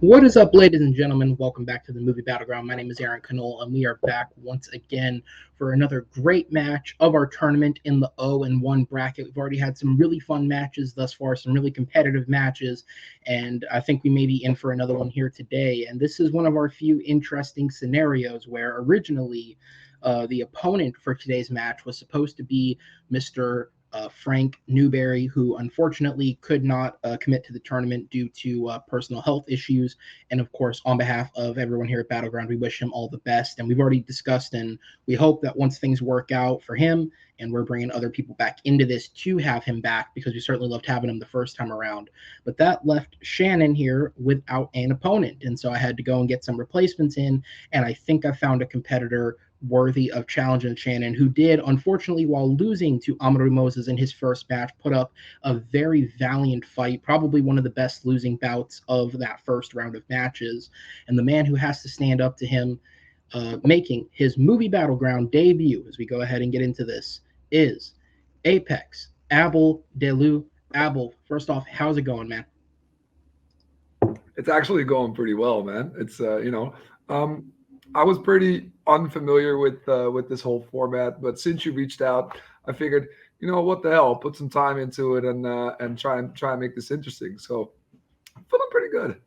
What is up, ladies and gentlemen? Welcome back to the Movie Battleground. My name is Aaron Knoll, and we are back once again for another great match of our tournament in the 0-1 bracket. We've already had some really fun matches thus far, some really competitive matches, and I think we may be in for another one here today. And this is one of our few interesting scenarios where originally the opponent for today's match was supposed to be Mr. Frank Newberry, who unfortunately could not commit to the tournament due to personal health issues. And of course, on behalf of everyone here at Battleground, we wish him all the best. And we've already discussed, and we hope that once things work out for him, and we're bringing other people back into this to have him back, because we certainly loved having him the first time around. But that left Shannon here without an opponent. And so I had to go and get some replacements in, and I think I found a competitor worthy of challenging Shannon, who did, unfortunately, while losing to Amaru Moses in his first match, put up a very valiant fight, probably one of the best losing bouts of that first round of matches. And the man who has to stand up to him, making his Movie Battleground debut, as we go ahead and get into this, is Apex Abel de Leeuw. Abel, first off, how's it going, man? It's actually going pretty well, man. I was pretty unfamiliar with this whole format, but since you reached out, I figured, what the hell, put some time into it and try and make this interesting. So I'm feeling pretty good.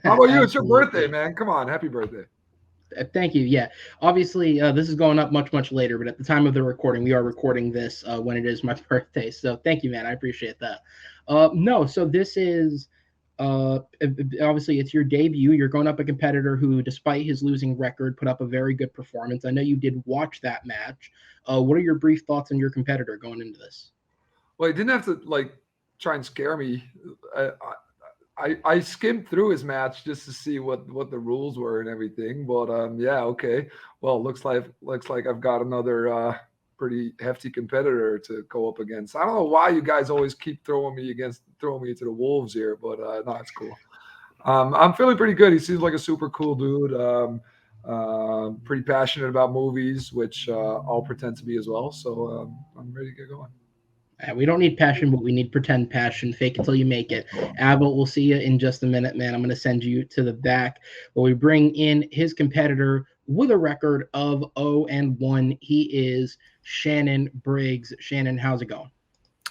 How about you? It's your birthday, man. Come on, happy birthday. Thank you. Yeah, obviously, this is going up much, much later, but at the time of the recording, we are recording this when it is my birthday. So thank you, man. I appreciate that. No, so this is obviously it's your debut. You're going up a competitor who, despite his losing record, put up a very good performance. I know you did watch that match. What are your brief thoughts on your competitor going into this? Well, he didn't have to try and scare me. I skimmed through his match just to see what the rules were and everything. But yeah, okay. Well, looks like I've got another pretty hefty competitor to go up against. I don't know why you guys always keep throwing me into the wolves here, but no, it's cool. I'm feeling pretty good. He seems like a super cool dude. Pretty passionate about movies, which I'll pretend to be as well. So I'm ready to get going. We don't need passion, but we need pretend passion. Fake it till you make it. Abel, we'll see you in just a minute, man. I'm going to send you to the back where we bring in his competitor with a record of 0-1. He is Shannon Briggs. Shannon, how's it going?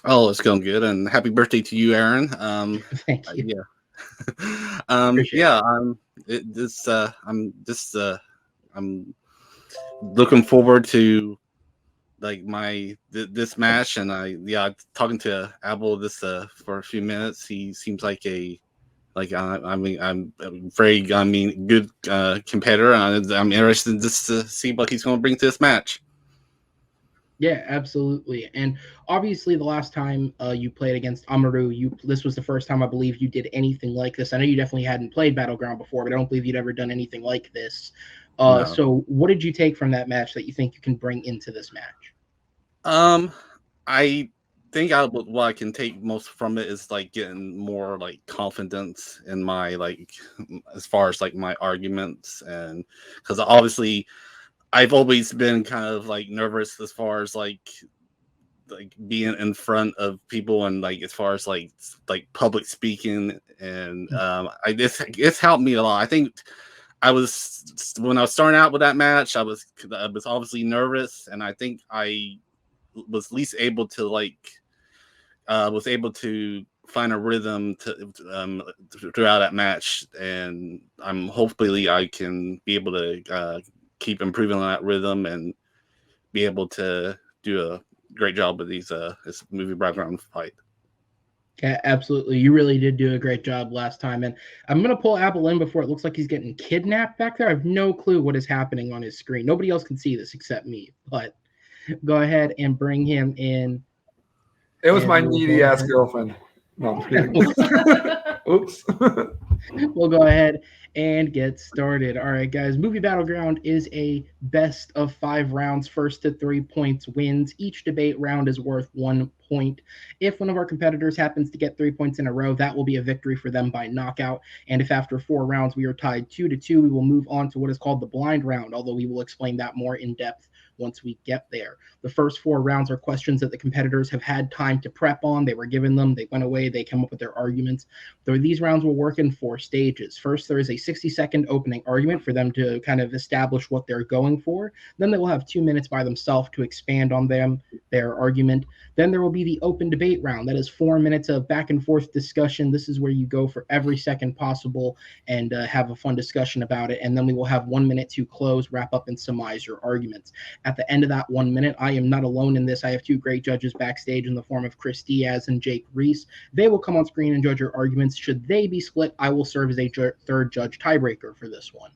Oh, it's going good, and happy birthday to you, Aaron. Thank you. Yeah. Yeah. I'm looking forward to this match, and talking to Abel this for a few minutes. He seems like I'm very good competitor. I'm interested just to see what he's going to bring to this match. Yeah, absolutely. And obviously, the last time you played against Amaru, this was the first time I believe you did anything like this. I know you definitely hadn't played Battleground before, but I don't believe you'd ever done anything like this. No. So what did you take from that match that you think you can bring into this match? I think what I can take most from it is getting more confidence in my as far as my arguments, and because obviously I've always been kind of nervous as far as being in front of people, and as far as public speaking, and it's helped me a lot. I think when I was starting out with that match, I was obviously nervous, and I think I was at least able to find a rhythm throughout that match, and hopefully I can be able to keep improving on that rhythm and be able to do a great job with this Movie Battleground fight. Yeah, absolutely. You really did do a great job last time. And I'm going to pull Abel in before it looks like he's getting kidnapped back there. I have no clue what is happening on his screen. Nobody else can see this except me. But go ahead and bring him in. It was my needy ass girlfriend. No, I'm kidding. Oops. We'll go ahead and get started. All right, guys. Movie Battleground is a best of 5 rounds. First to 3 points wins. Each debate round is worth 1 point. If one of our competitors happens to get 3 points in a row, that will be a victory for them by knockout. And if after 4 rounds we are tied 2-2, we will move on to what is called the blind round, although we will explain that more in depth once we get there. The first 4 rounds are questions that the competitors have had time to prep on. They were given them, they went away, they came up with their arguments. So these rounds will work in 4 stages. First, there is a 60-second opening argument for them to kind of establish what they're going for. Then they will have 2 minutes by themselves to expand on their argument. Then there will be the open debate round. That is 4 minutes of back and forth discussion. This is where you go for every second possible and have a fun discussion about it. And then we will have 1 minute to close, wrap up, and surmise your arguments. At the end of that 1 minute, I am not alone in this. I have 2 great judges backstage in the form of Chris Diaz and Jake Reese. They will come on screen and judge your arguments. Should they be split, I will serve as a third judge tiebreaker for this one.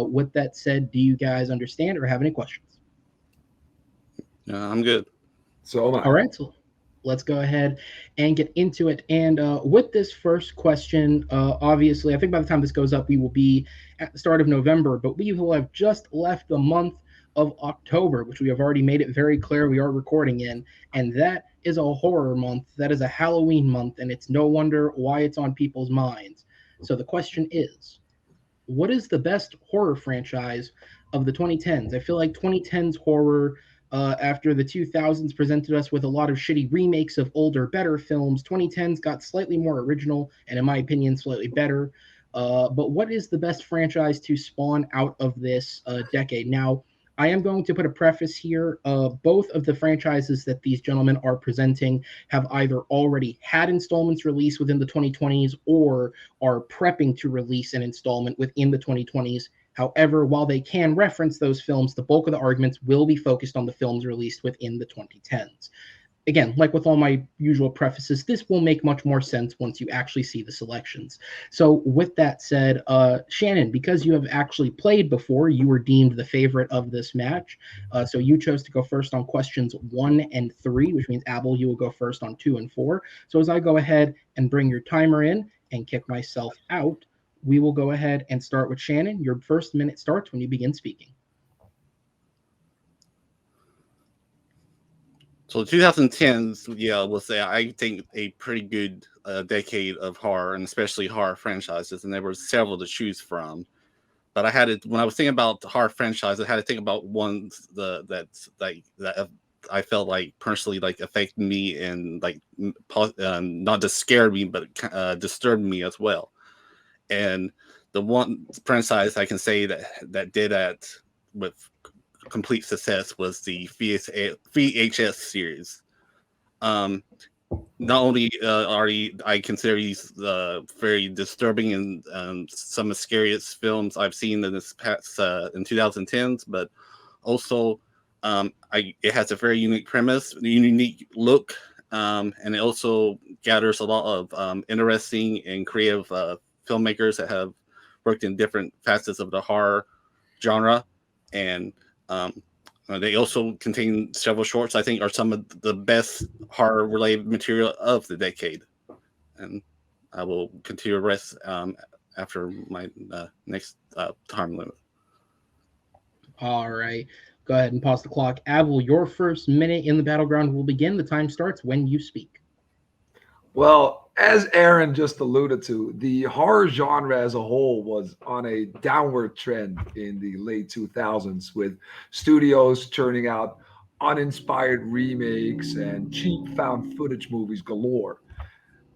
With that said, do you guys understand or have any questions? I'm good. So am I. All right, so let's go ahead and get into it. And with this first question, obviously, I think by the time this goes up, we will be at the start of November, but we will have just left the month of October, which we have already made it very clear we are recording in, and that is a horror month. That is a Halloween month, and it's no wonder why it's on people's minds. So the question is, what is the best horror franchise of the 2010s? I feel like 2010s horror, after the 2000s presented us with a lot of shitty remakes of older, better films, 2010s got slightly more original and, in my opinion, slightly better. But what is the best franchise to spawn out of this decade? Now, I am going to put a preface here. Both of the franchises that these gentlemen are presenting have either already had installments released within the 2020s or are prepping to release an installment within the 2020s. However, while they can reference those films, the bulk of the arguments will be focused on the films released within the 2010s. Again, like with all my usual prefaces, this will make much more sense once you actually see the selections. So with that said, Shannon, because you have actually played before, you were deemed the favorite of this match. So you chose to go first on questions 1 and 3, which means, Abel, you will go first on 2 and 4. So as I go ahead and bring your timer in and kick myself out, we will go ahead and start with Shannon. Your first minute starts when you begin speaking. So 2010s, yeah, we'll say I think a pretty good decade of horror, and especially horror franchises, and there were several to choose from. But I had to, when I was thinking about the horror franchise, I had to think about ones that I felt like personally like affected me and like not just scared me, but disturbed me as well. And the one franchise I can say that did that with complete success was the VHS series. Not only I consider these very disturbing and some of the scariest films I've seen in this past in 2010s, but also it has a very unique premise, unique look, and it also gathers a lot of interesting and creative filmmakers that have worked in different facets of the horror genre, and they also contain several shorts I think are some of the best horror related material of the decade. And I will continue the rest after my next time limit. All right. Go ahead and pause the clock. Abel, your first minute in the battleground will begin. The time starts when you speak. Well, as Aaron just alluded to, the horror genre as a whole was on a downward trend in the late 2000s, with studios churning out uninspired remakes and cheap found footage movies galore.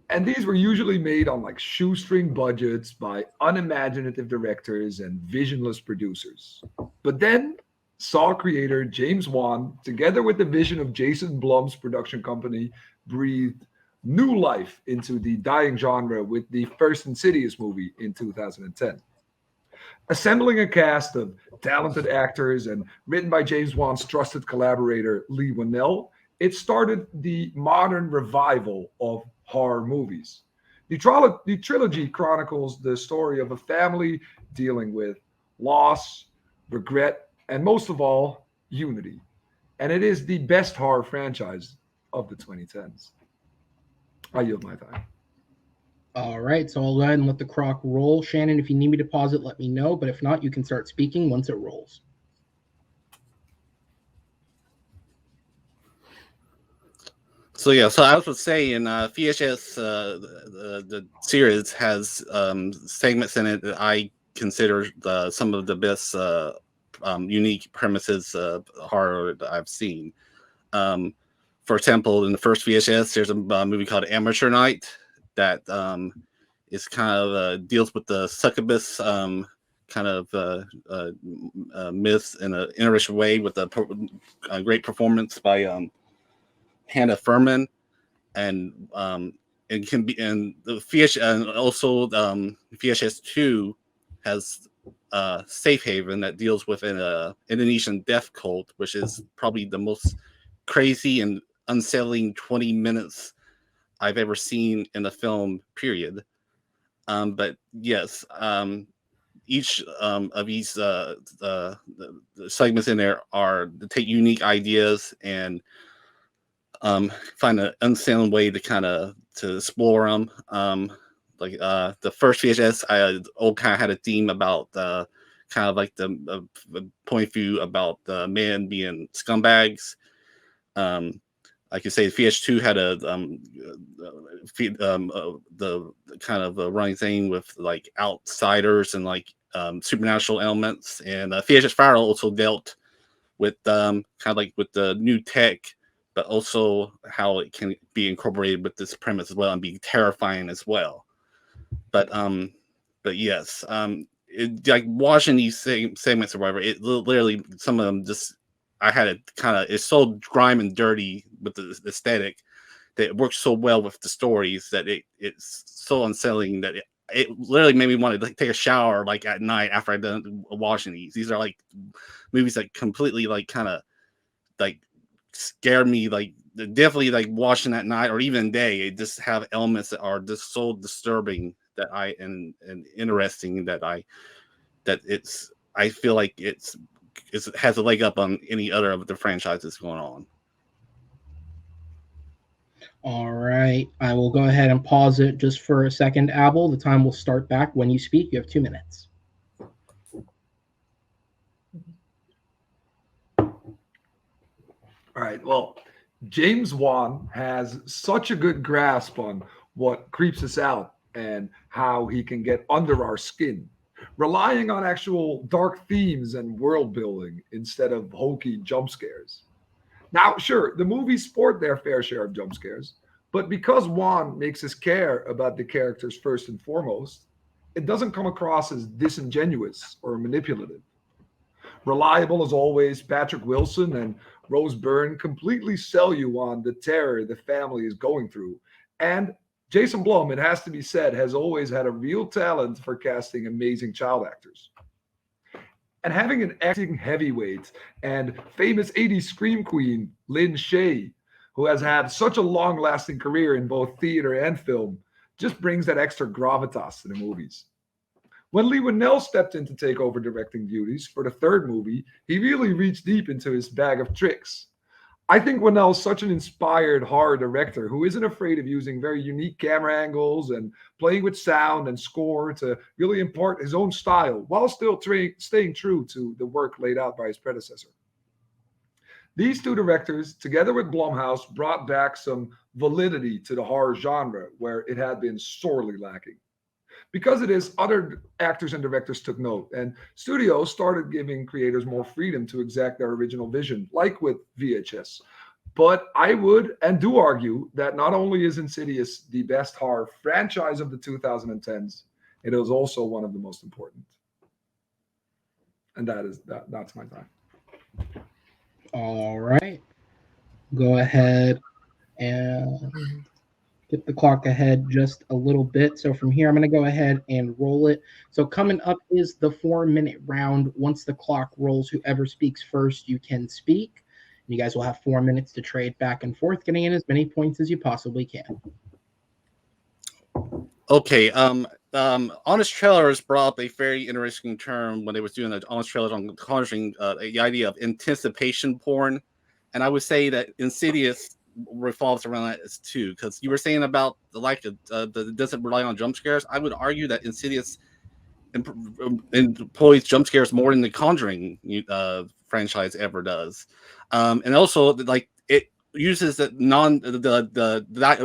And these were usually made on like shoestring budgets by unimaginative directors and visionless producers. But then Saw creator James Wan, together with the vision of Jason Blum's production company, breathed new life into the dying genre with the first Insidious movie in 2010. Assembling a cast of talented actors and written by James Wan's trusted collaborator Lee Winnell, it started the modern revival of horror movies. The trilogy chronicles the story of a family dealing with loss, regret, and most of all, unity. And it is the best horror franchise of the 2010s. I yield my time. All right, so I'll go ahead and let the clock roll. Shannon, if you need me to pause it, let me know. But if not, you can start speaking once it rolls. So yeah, so I was saying, VHS, the series has segments in it that I consider some of the best unique premises of horror that I've seen. For example, in the first VHS, there's a movie called Amateur Night that is kind of deals with the succubus kind of myths in an interesting way with a great performance by Hannah Furman, and it can be, and the VHS, and also VHS 2 has Safe Haven that deals with an Indonesian death cult, which is probably the most crazy and unsettling 20 minutes I've ever seen in a film, period. But yes, each of these the segments in there are to take unique ideas and find an unsound way to kind of to explore them. Like the first VHS, I kind of had a theme about kind of like the point of view about men being scumbags. Like you say, VH2 had the kind of a running thing with like outsiders and like supernatural elements, and VHS Fire also dealt with kind of like with the new tech, but also how it can be incorporated with this premise as well and be terrifying as well. But yes, like watching these segments or whatever, it literally, some of them just, I had it kind of, it's so grime and dirty with the aesthetic that it works so well with the stories that it's so unsettling that it literally made me want to like take a shower like at night after I'd done watching these. These are like movies that completely like kind of like scare me, like definitely like watching at night or even day. It just have elements that are just so disturbing that and interesting that I feel like it has a leg up on any other of the franchises going on. All right. I will go ahead and pause it just for a second, Abel. The time will start back when you speak. You have 2 minutes. All right. Well, James Wan has such a good grasp on what creeps us out and how he can get under our skin, relying on actual dark themes and world building instead of hokey jump scares. Now, sure, the movies sport their fair share of jump scares, but because Wan makes us care about the characters first and foremost, it doesn't come across as disingenuous or manipulative. Reliable as always, Patrick Wilson and Rose Byrne completely sell you on the terror the family is going through. And Jason Blum, it has to be said, has always had a real talent for casting amazing child actors. And having an acting heavyweight and famous 80s scream queen, Lynn Shay, who has had such a long lasting career in both theater and film, just brings that extra gravitas to the movies. When Lee Winnell stepped in to take over directing duties for the third movie, he really reached deep into his bag of tricks. I think Winnell's such an inspired horror director who isn't afraid of using very unique camera angles and playing with sound and score to really impart his own style while still staying true to the work laid out by his predecessor. These two directors, together with Blumhouse, brought back some validity to the horror genre where it had been sorely lacking. Because it is, other actors and directors took note, and studios started giving creators more freedom to exact their original vision, like with VHS. But I would and do argue that not only is Insidious the best horror franchise of the 2010s, it is also one of the most important. And that's my time. All right. Go ahead and get the clock ahead just a little bit. So from here, I'm going to go ahead and roll it. So coming up is the 4-minute round. Once the clock rolls, whoever speaks first, you can speak. You guys will have 4 minutes to trade back and forth, getting in as many points as you possibly can. Okay. Honest Trailers brought up a very interesting term when they was doing the Honest Trailers on Conjuring, the idea of anticipation porn. And I would say that Insidious revolves around that too, because you were saying about the like that doesn't rely on jump scares. I would argue that Insidious employs jump scares more than the Conjuring franchise ever does, and also like uses the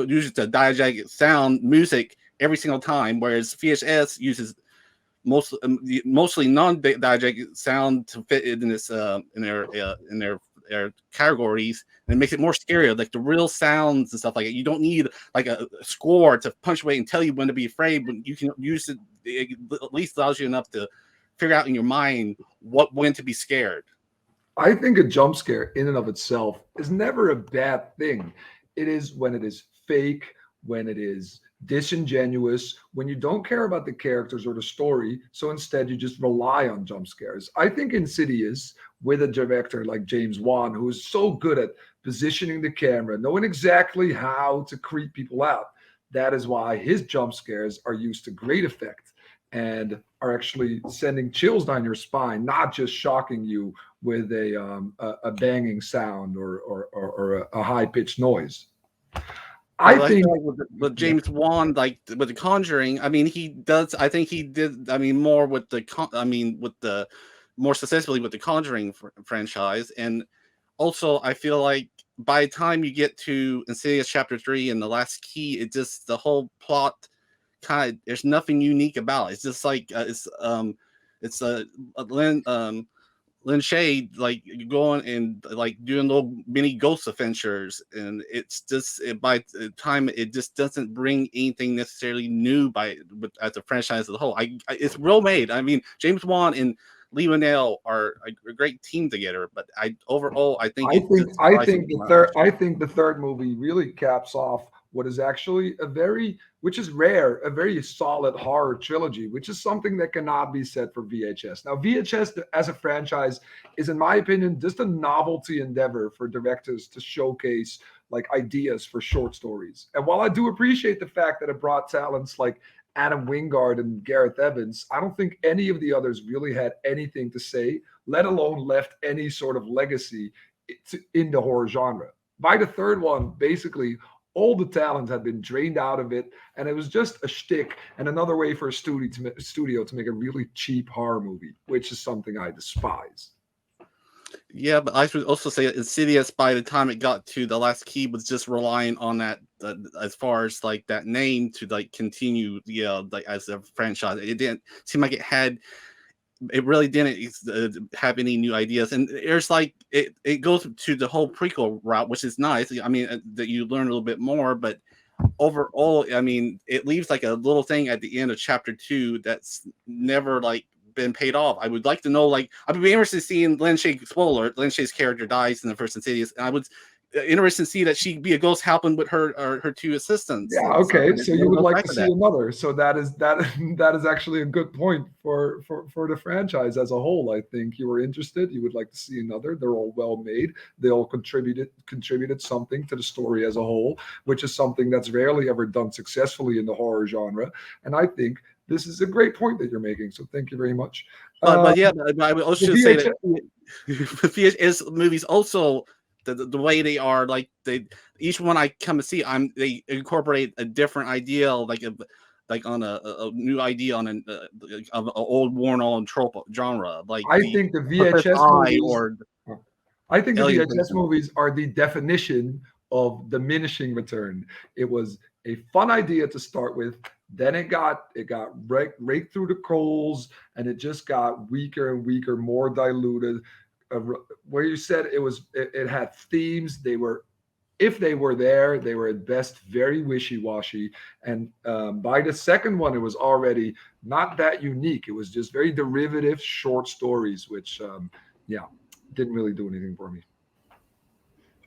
uses the diegetic sound music every single time, whereas VHS uses mostly non-diegetic sound to fit in this in their categories, and it makes it more scary. Like the real sounds and stuff like it. You don't need like a score to punctuate and tell you when to be afraid, but you can use it. It at least allows you enough to figure out in your mind when to be scared. I think a jump scare in and of itself is never a bad thing. It is when it is fake, when it is disingenuous, when you don't care about the characters or the story. So instead, you just rely on jump scares. I think Insidious, with a director like James Wan, who is so good at positioning the camera, knowing exactly how to creep people out, that is why his jump scares are used to great effect and are actually sending chills down your spine, not just shocking you with a banging sound or a high pitched noise. I Well, think feel like with James Wan, like with The Conjuring, I mean, he does. I think he did. I mean, more with the more successfully with the Conjuring franchise, and also I feel like by the time you get to Insidious Chapter 3 and the Last Key, it just the whole plot kind of there's nothing unique about it. It's just like it's Lin Shaye like going and like doing little mini ghost adventures, and it's just by the time it just doesn't bring anything necessarily new as a franchise as a whole. It's well made. I mean, James Wan and Lee Winnell are a great team together, but overall I think I think the third movie really caps off what is actually which is rare, a very solid horror trilogy, which is something that cannot be said for VHS. Now, VHS as a franchise is, in my opinion, just a novelty endeavor for directors to showcase like ideas for short stories. And while I do appreciate the fact that it brought talents like Adam Wingard and Gareth Evans, I don't think any of the others really had anything to say, let alone left any sort of legacy in the horror genre. By the third one, basically, all the talent had been drained out of it, and it was just a shtick and another way for a studio to make a really cheap horror movie, which is something I despise. Yeah, but I should also say that Insidious, by the time it got to The Last Key, was just relying on that as far as like that name to like continue, like as a franchise. It didn't seem like it really didn't have any new ideas, and there's like it goes to the whole prequel route, which is nice. I mean, that you learn a little bit more, but overall, I mean, it leaves like a little thing at the end of chapter 2 that's never like been paid off. I would like to know, like, I'd be interested in seeing Lin Shaye. Spoiler: Lin Shaye's character dies in the first Insidious, and I would interested to see that she'd be a ghost helping with her two assistants. Yeah, okay. So you would like to see another. So that is actually a good point for the franchise as a whole. I think you were interested. You would like to see another. They're all well made. They all contributed something to the story as a whole, which is something that's rarely ever done successfully in the horror genre. And I think this is a great point that you're making. So thank you very much. But yeah, I would also say that VHS movies also. The way they are, like each one I come to see, they incorporate a different idea, like on a new idea on an old worn on trope genre. Like I think the VHS movies are the definition of diminishing return. It was a fun idea to start with. Then it got raked through the coals, and it just got weaker and weaker, more diluted. Where you said it had themes, if they were there, they were at best very wishy-washy, and by the second one it was already not that unique. It was just very derivative short stories, which didn't really do anything for me.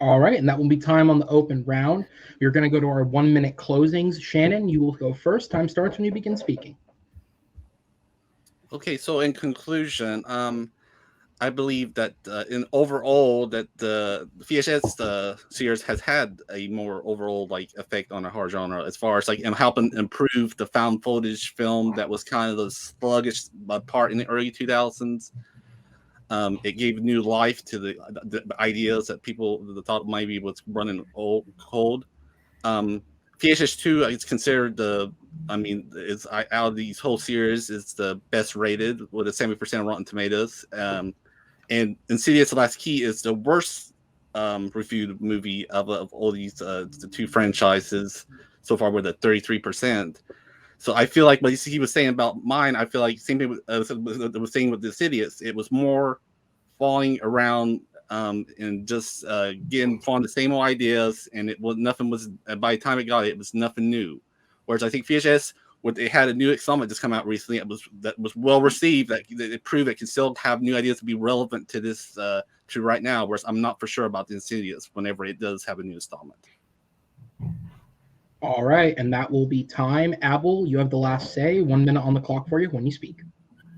All right, and that will be time on the open round. We're going to go to our 1 minute closings. Shannon, you will go first. Time starts when you begin speaking. Okay, so in conclusion, I believe that in overall that the VHS series has had a more overall like effect on the horror genre as far as like helping improve the found footage film that was kind of the sluggish part in the early 2000s. It gave new life to the ideas that people thought maybe was running cold. VHS 2 is considered it's out of these whole series, it's the best rated with a 70% Rotten Tomatoes. And Insidious: The Last Key is the worst reviewed movie of all these the two franchises so far with a 33%. So I feel like what he was saying about mine, I feel like same thing was saying with Insidious. It was more falling around and just getting on the same old ideas, and it was nothing was. By the time it got it, it was nothing new. Whereas I think VHS, it had a new installment just come out recently. That was well received. That it proved it can still have new ideas to be relevant to this to right now. Whereas I'm not for sure about the Insidious whenever it does have a new installment. All right, and that will be time. Abel, you have the last say. 1 minute on the clock for you when you speak.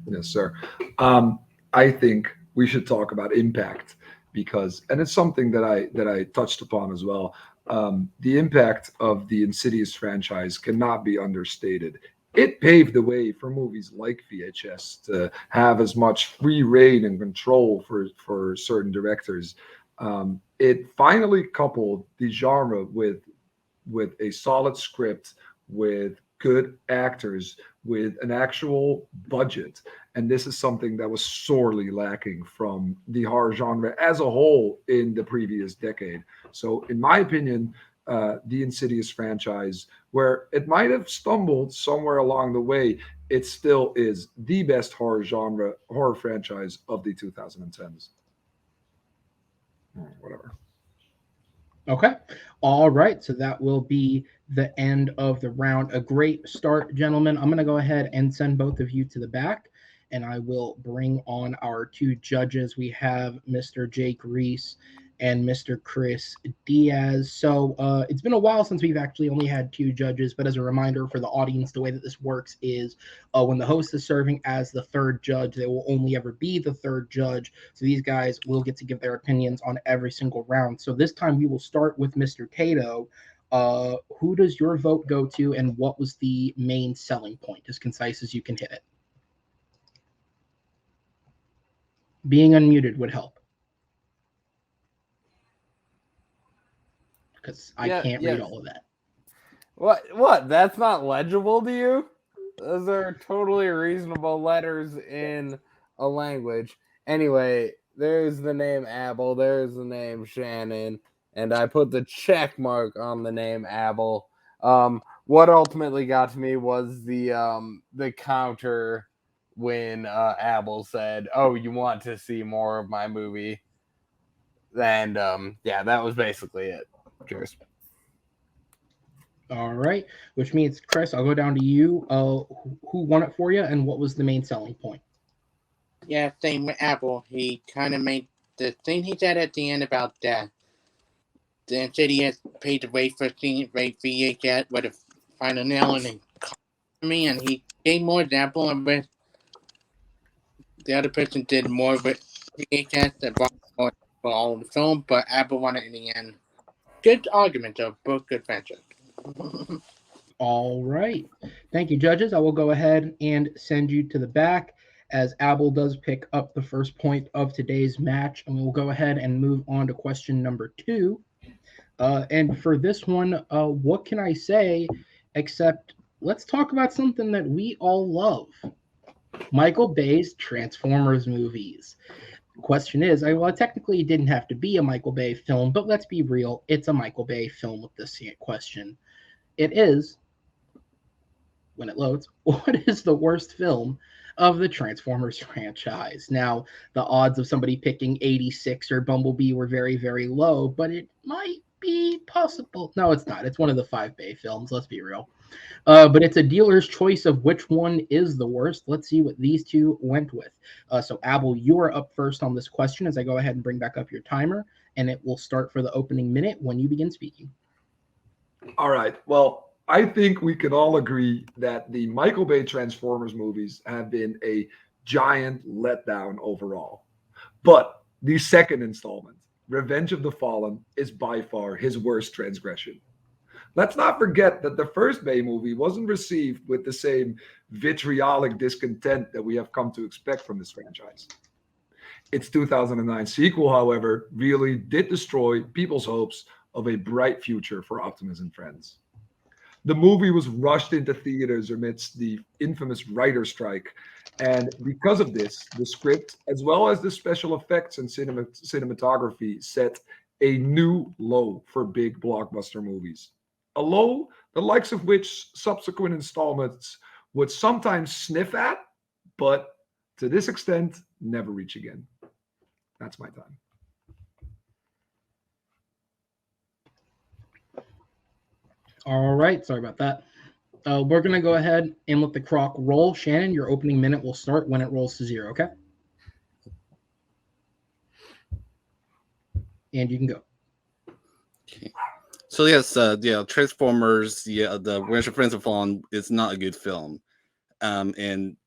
Yes, sir. I think we should talk about impact because, and it's something that I touched upon as well. The impact of the Insidious franchise cannot be understated. It paved the way for movies like VHS to have as much free reign and control for certain directors. It finally coupled the genre with a solid script, with good actors, with an actual budget. And this is something that was sorely lacking from the horror genre as a whole in the previous decade. So, in my opinion, the Insidious franchise, where it might have stumbled somewhere along the way, it still is the best horror franchise of the 2010s. Whatever. Okay. All right. So that will be the end of the round. A great start, gentlemen. I'm going to go ahead and send both of you to the back, and I will bring on our two judges. We have Mr. Jake Reese and Mr. Chris Diaz. So it's been a while since we've actually only had two judges, but as a reminder for the audience, the way that this works is when the host is serving as the third judge, they will only ever be the third judge. So these guys will get to give their opinions on every single round. So this time we will start with Mr. Tato. Who does your vote go to, and what was the main selling point? As concise as you can hit it. Being unmuted would help. Because I can't read all of that. What? That's not legible to you? Those are totally reasonable letters in a language. Anyway, there's the name Abel, there's the name Shannon, and I put the check mark on the name Abel. What ultimately got to me was the counter when Abel said, "Oh, you want to see more of my movie?" And yeah, that was basically it. Cheers. All right, which means Chris, I'll go down to you. Who won it for you, and what was the main selling point? Yeah, same with Apple. He kind of made the thing he said at the end about the Insidious paid the way for VHS with a final nail and me, and he gave more example of it. The other person did more with VHS that brought more for all the film, but Apple won it in the end. Good argument, though. Both good friendships. All right. Thank you, judges. I will go ahead and send you to the back as Abel does pick up the first point of today's match. And we'll go ahead and move on to question number 2. And for this one, what can I say except let's talk about something that we all love. Michael Bay's Transformers movies. The question is, well, technically it didn't have to be a Michael Bay film, but let's be real, it's a Michael Bay film with this question. It is, when it loads, what is the worst film of the Transformers franchise? Now, the odds of somebody picking 86 or Bumblebee were very, very low, but it might be possible. No, it's not. It's one of the 5 Bay films, let's be real. But it's a dealer's choice of which one is the worst. Let's see what these two went with. So, Abel, you are up first on this question as I go ahead and bring back up your timer, and it will start for the opening minute when you begin speaking. All right. Well, I think we can all agree that the Michael Bay Transformers movies have been a giant letdown overall. But the second installment, Revenge of the Fallen, is by far his worst transgression. Let's not forget that the first Bay movie wasn't received with the same vitriolic discontent that we have come to expect from this franchise. Its 2009 sequel, however, really did destroy people's hopes of a bright future for Optimus and friends. The movie was rushed into theaters amidst the infamous writer strike, and because of this, the script, as well as the special effects and cinematography, set a new low for big blockbuster movies. A low the likes of which subsequent installments would sometimes sniff at, but to this extent, never reach again. That's my time. All right, sorry about that. We're going to go ahead and let the clock roll. Shannon, your opening minute will start when it rolls to 0, okay? And you can go. Okay. So yes, Transformers, the Revenge of Friends of Fallen is not a good film, and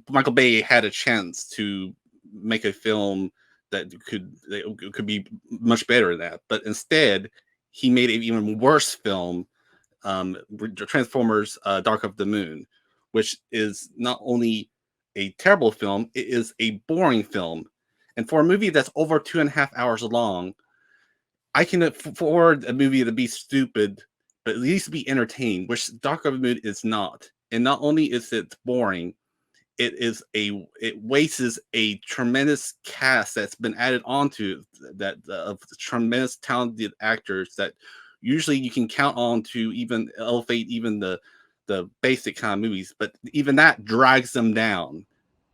Michael Bay had a chance to make a film that could be much better than that, but instead he made an even worse film, Transformers: Dark of the Moon, which is not only a terrible film, it is a boring film, and for a movie that's over 2.5 hours long, I can afford a movie to be stupid, but at least be entertained, which Dark of the Moon is not. And not only is it boring, it wastes a tremendous cast that's been added onto that of tremendous talented actors that usually you can count on to even elevate even the basic kind of movies, but even that drags them down.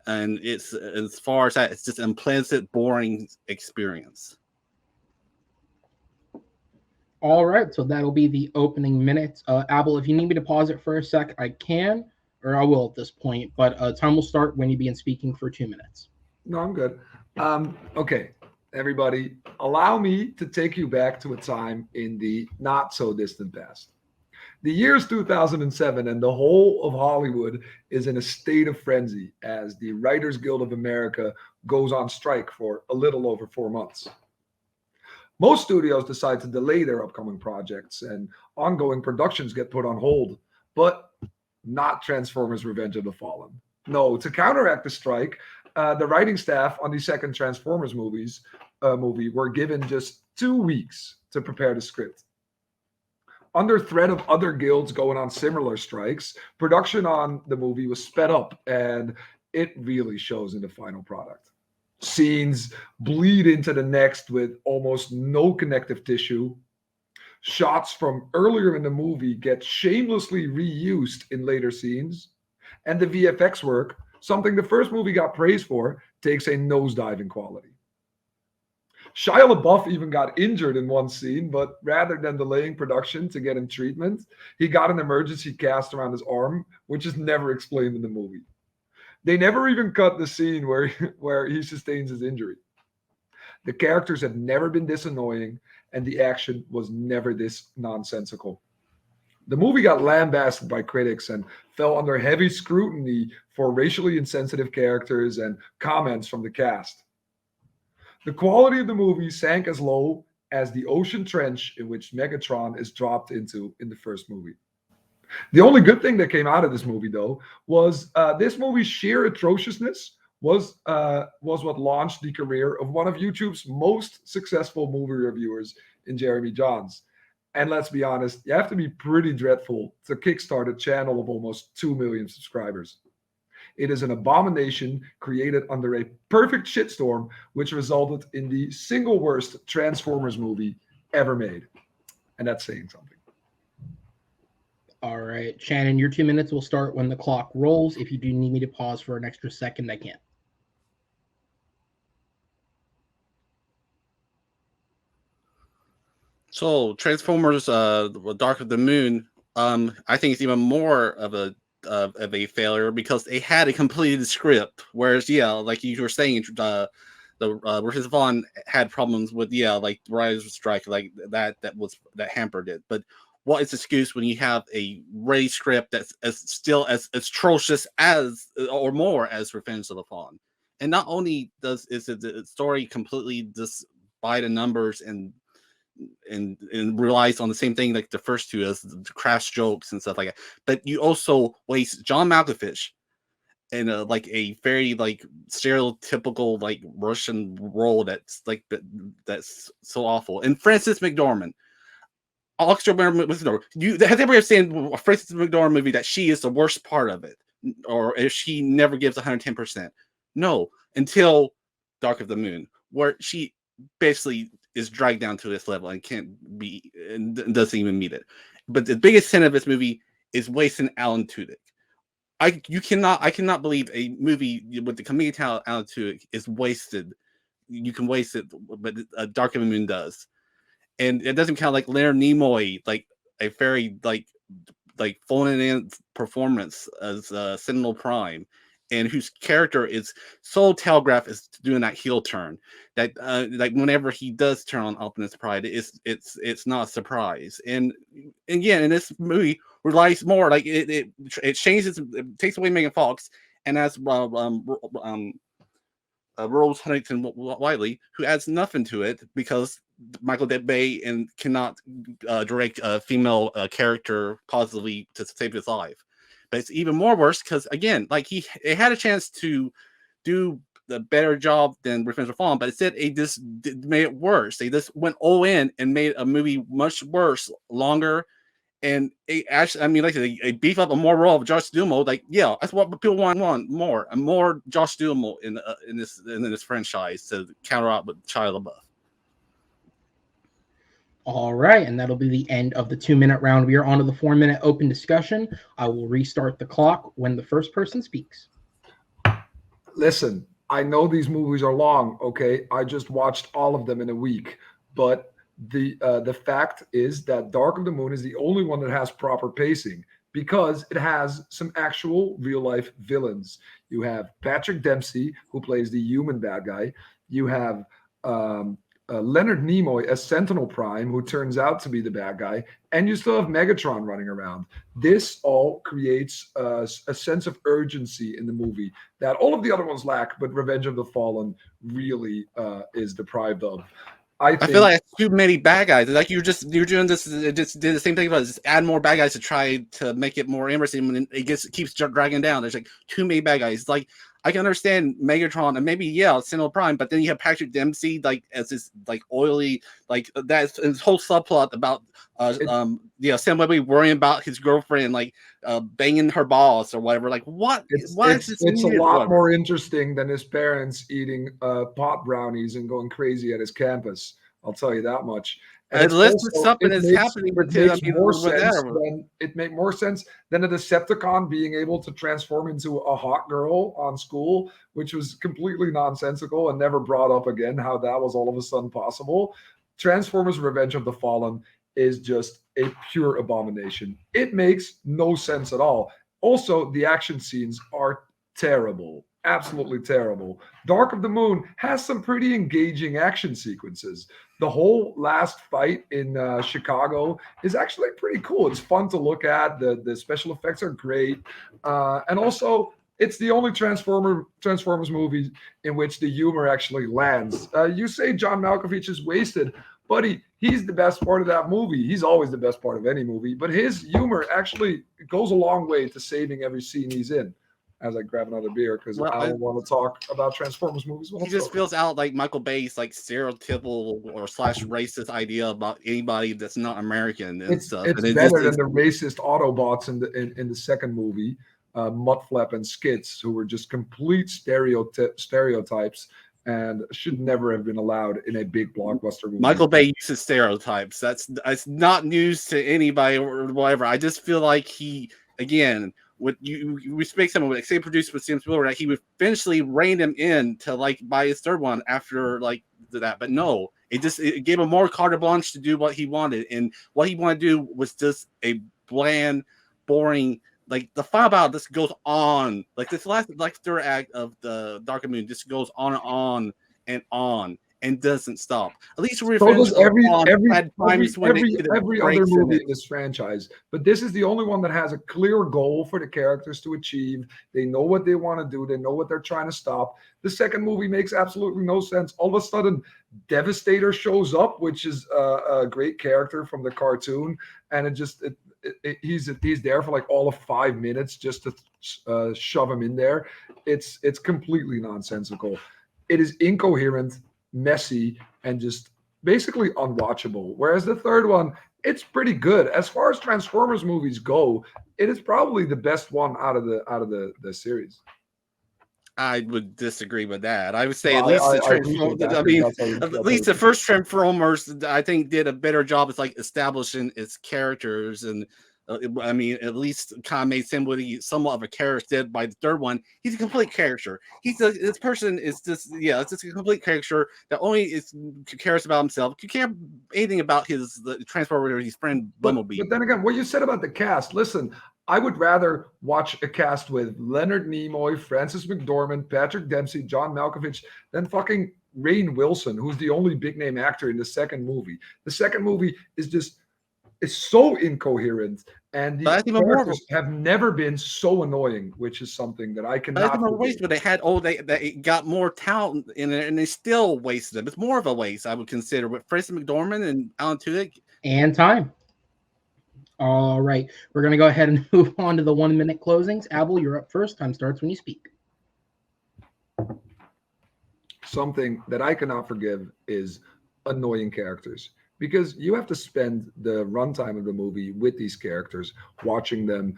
And it's as far as that, it's just an unpleasant, boring experience. All right, so that'll be the opening minutes. Abel, if you need me to pause it for a sec, I can, or I will at this point, but time will start when you begin speaking for 2 minutes. No, I'm good. Okay, everybody, allow me to take you back to a time in the not so distant past. The year's 2007, and the whole of Hollywood is in a state of frenzy as the Writers Guild of America goes on strike for a little over 4 months. Most studios decide to delay their upcoming projects, and ongoing productions get put on hold, but not Transformers: Revenge of the Fallen. No, to counteract the strike, the writing staff on the second Transformers movie were given just 2 weeks to prepare the script. Under threat of other guilds going on similar strikes, production on the movie was sped up, and it really shows in the final product. Scenes bleed into the next with almost no connective tissue. Shots from earlier in the movie get shamelessly reused in later scenes. And the VFX work, something the first movie got praised for, takes a nosedive in quality. Shia LaBeouf even got injured in one scene, but rather than delaying production to get him treatment, he got an emergency cast around his arm, which is never explained in the movie. They never even cut the scene where he sustains his injury. The characters have never been this annoying, and the action was never this nonsensical. The movie got lambasted by critics and fell under heavy scrutiny for racially insensitive characters and comments from the cast. The quality of the movie sank as low as the ocean trench in which Megatron is dropped into in the first movie. The only good thing that came out of this movie, though, was this movie's sheer atrociousness was what launched the career of one of YouTube's most successful movie reviewers in Jeremy Johns. And let's be honest, you have to be pretty dreadful to kickstart a channel of almost 2 million subscribers. It is an abomination created under a perfect shitstorm, which resulted in the single worst Transformers movie ever made. And that's saying something. All right, Shannon, your 2 minutes will start when the clock rolls. If you do need me to pause for an extra second, I can. So Transformers: Dark of the Moon, I think it's even more of a failure because they had a completed script. Whereas, like you were saying, the Revenge of Fallen had problems with like Rise Strike, like that hampered it. But what is the excuse when you have a ready script that's still as atrocious as or more as Revenge of the Fallen? And not only is the story completely just by the numbers and relies on the same thing like the first two as the crash jokes and stuff like that, but you also waste John Malkovich in like a very like stereotypical like Russian role that's like that's so awful. And Frances McDormand. Have you ever seen a Frances McDormand movie that she is the worst part of it, or if she never gives 110%? No, until Dark of the Moon, where she basically is dragged down to this level and doesn't even meet it. But the biggest sin of this movie is wasting Alan Tudyk. I cannot believe a movie with the comedic talent Alan Tudyk is wasted. You can waste it, but Dark of the Moon does, and it doesn't count like Leonard Nimoy, like a very like phoning in performance as Sentinel Prime, and whose character is so telegraphed as doing that heel turn that like whenever he does turn on Optimus Prime, it's not a surprise. And again, in this movie relies more like it changes, it takes away Megan Fox, and as Rose Huntington Whiteley, who adds nothing to it because Michael Bay and cannot direct a female character positively to save his life. But it's even more worse because again, like it had a chance to do the better job than Revenge of the Fallen, but instead it just made it worse. They just went all in and made a movie much worse, longer, and it actually, I mean, like they beef up a more role of Josh Duhamel. Like, yeah, that's what people want more Josh Duhamel in this franchise to counter out with Shia LaBeouf. All right, and that'll be the end of the 2-minute round. We are on to the 4-minute open discussion. I will restart the clock when the first person speaks. Listen, I know these movies are long, okay? I just watched all of them in a week, but the fact is that Dark of the Moon is the only one that has proper pacing because it has some actual real-life villains. You have Patrick Dempsey, who plays the human bad guy. You have Leonard Nimoy as Sentinel Prime, who turns out to be the bad guy, and you still have Megatron running around. This all creates a sense of urgency in the movie that all of the other ones lack, but Revenge of the Fallen really is deprived of. I feel like it's too many bad guys. Like you're doing this, just did the same thing about just add more bad guys to try to make it more interesting. When it keeps dragging down, there's like too many bad guys. Like I can understand Megatron and maybe Sentinel Prime, but then you have Patrick Dempsey like as this like oily like that's his whole subplot about Sam Webby worrying about his girlfriend like banging her boss or whatever. Like what? It's a lot more interesting than his parents eating pot brownies and going crazy at his campus. I'll tell you that much. And it makes more sense than a Decepticon being able to transform into a hot girl on school, which was completely nonsensical and never brought up again how that was all of a sudden possible. Transformers Revenge of the Fallen is just a pure abomination. It makes no sense at all. Also, the action scenes are terrible. Absolutely terrible. Dark of the Moon has some pretty engaging action sequences. The whole last fight in Chicago is actually pretty cool. It's fun to look at. The special effects are great. And also, it's the only Transformers movie in which the humor actually lands. You say John Malkovich is wasted. Buddy, he's the best part of that movie. He's always the best part of any movie. But his humor actually goes a long way to saving every scene he's in. As I grab another beer because I don't want to talk about Transformers movies. He just feels out like Michael Bay's like stereotypical or /racist idea about anybody that's not American and stuff. It's better than the racist Autobots in the second movie, Mudflap and Skits, who were just complete stereotypes and should never have been allowed in a big blockbuster movie. Michael Bay uses stereotypes. That's not news to anybody or whatever. I just feel like he again. We expect someone with executive producer with Steven Spielberg that he would eventually rein him in to like buy his third one after like that, but no, it gave him more carte blanche to do what he wanted, and what he wanted to do was just a bland, boring. Like the final battle just goes on, like this last like third act of the Dark of the Moon just goes on and on and on. And doesn't stop. At least so does every other movie in this franchise. But this is the only one that has a clear goal for the characters to achieve. They know what they want to do. They know what they're trying to stop. The second movie makes absolutely no sense. All of a sudden, Devastator shows up, which is a great character from the cartoon, and he's there for like all of 5 minutes just to shove him in there. It's completely nonsensical. It is incoherent, messy, and just basically unwatchable. Whereas the third one, it's pretty good. As far as Transformers movies go, it is probably the best one out of the series. I would disagree with that. I would say Well, at least I the appreciate that, I 'cause mean, that's how at that's least how the first Transformers, I think, did a better job of like establishing its characters, and I mean, at least kind of made somebody somewhat of a character. By the third one, he's a complete character. This person is just it's just a complete character that only cares about himself. You can't anything about the Transformer or his friend Bumblebee. But then again, what you said about the cast, listen, I would rather watch a cast with Leonard Nimoy, Francis McDormand, Patrick Dempsey, John Malkovich than fucking Rainn Wilson, who's the only big name actor in the second movie. The second movie is just it's so incoherent, and the But that's even more of a characters have never been so annoying, which is something that I But cannot it's more waste, forgive. but they got more talent in it, and they still wasted them. It's more of a waste, I would consider, with Francis McDormand and Alan Tudyk. And time. All right, we're going to go ahead and move on to the 1 minute closings. Abel, you're up first. Time starts when you speak. Something that I cannot forgive is annoying characters, because you have to spend the runtime of the movie with these characters, watching them,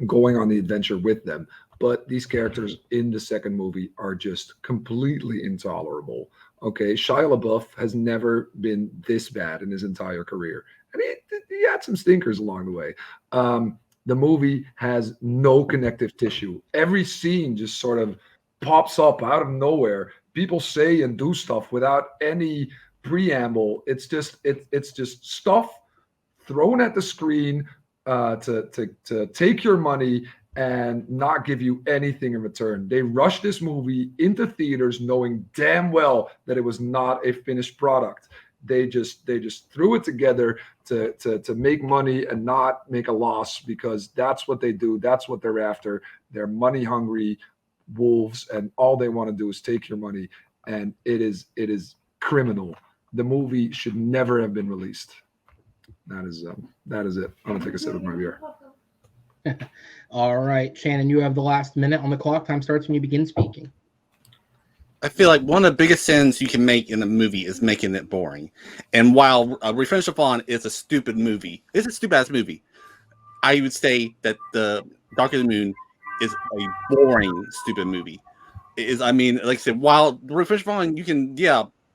going on the adventure with them. But these characters in the second movie are just completely intolerable. Okay, Shia LaBeouf has never been this bad in his entire career, and he had some stinkers along the way. The movie has no connective tissue. Every scene just sort of pops up out of nowhere. People say and do stuff without any preamble. It's just stuff thrown at the screen to take your money and not give you anything in return. They rushed this movie into theaters knowing damn well that it was not a finished product. They just threw it together to make money and not make a loss, because that's what they do. That's what they're after. They're money hungry wolves, and all they want to do is take your money, and it is criminal. The movie should never have been released. That is it. I'm gonna take a sip of my beer. All right, Shannon, you have the last minute on the clock. Time starts when you begin speaking. I feel like one of the biggest sins you can make in a movie is making it boring. And while Revenge of Vaughn is a stupid movie, it's a stupid ass movie, I would say that the Dark of the Moon is a boring, stupid movie. It is, I mean, like I said, while Revenge of Vaughn, you can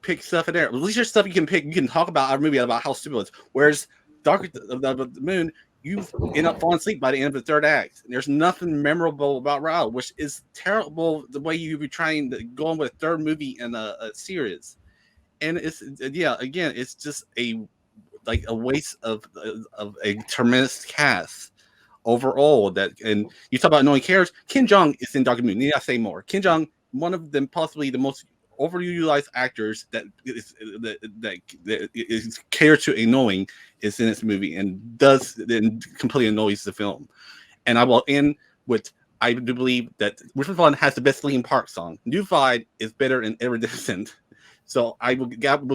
pick stuff in there. At least there's stuff you can pick. You can talk about a movie about how stupid it is. Whereas Dark of the Moon, you end up falling asleep by the end of the third act. There's nothing memorable about Raoul, which is terrible the way you be trying to go on with a third movie in a series. And it's again, it's just a waste of a tremendous cast overall. And you talk about annoying characters. Kim Jong is in Dark of the Moon. Need I say more? Kim Jong, one of them, possibly the most overutilized actors that is cared to annoying, is in this movie and completely annoys the film. And I will end with, I do believe that Richard Vaughn has the best Linkin Park song. New Vibe is better than Iridescent. So I will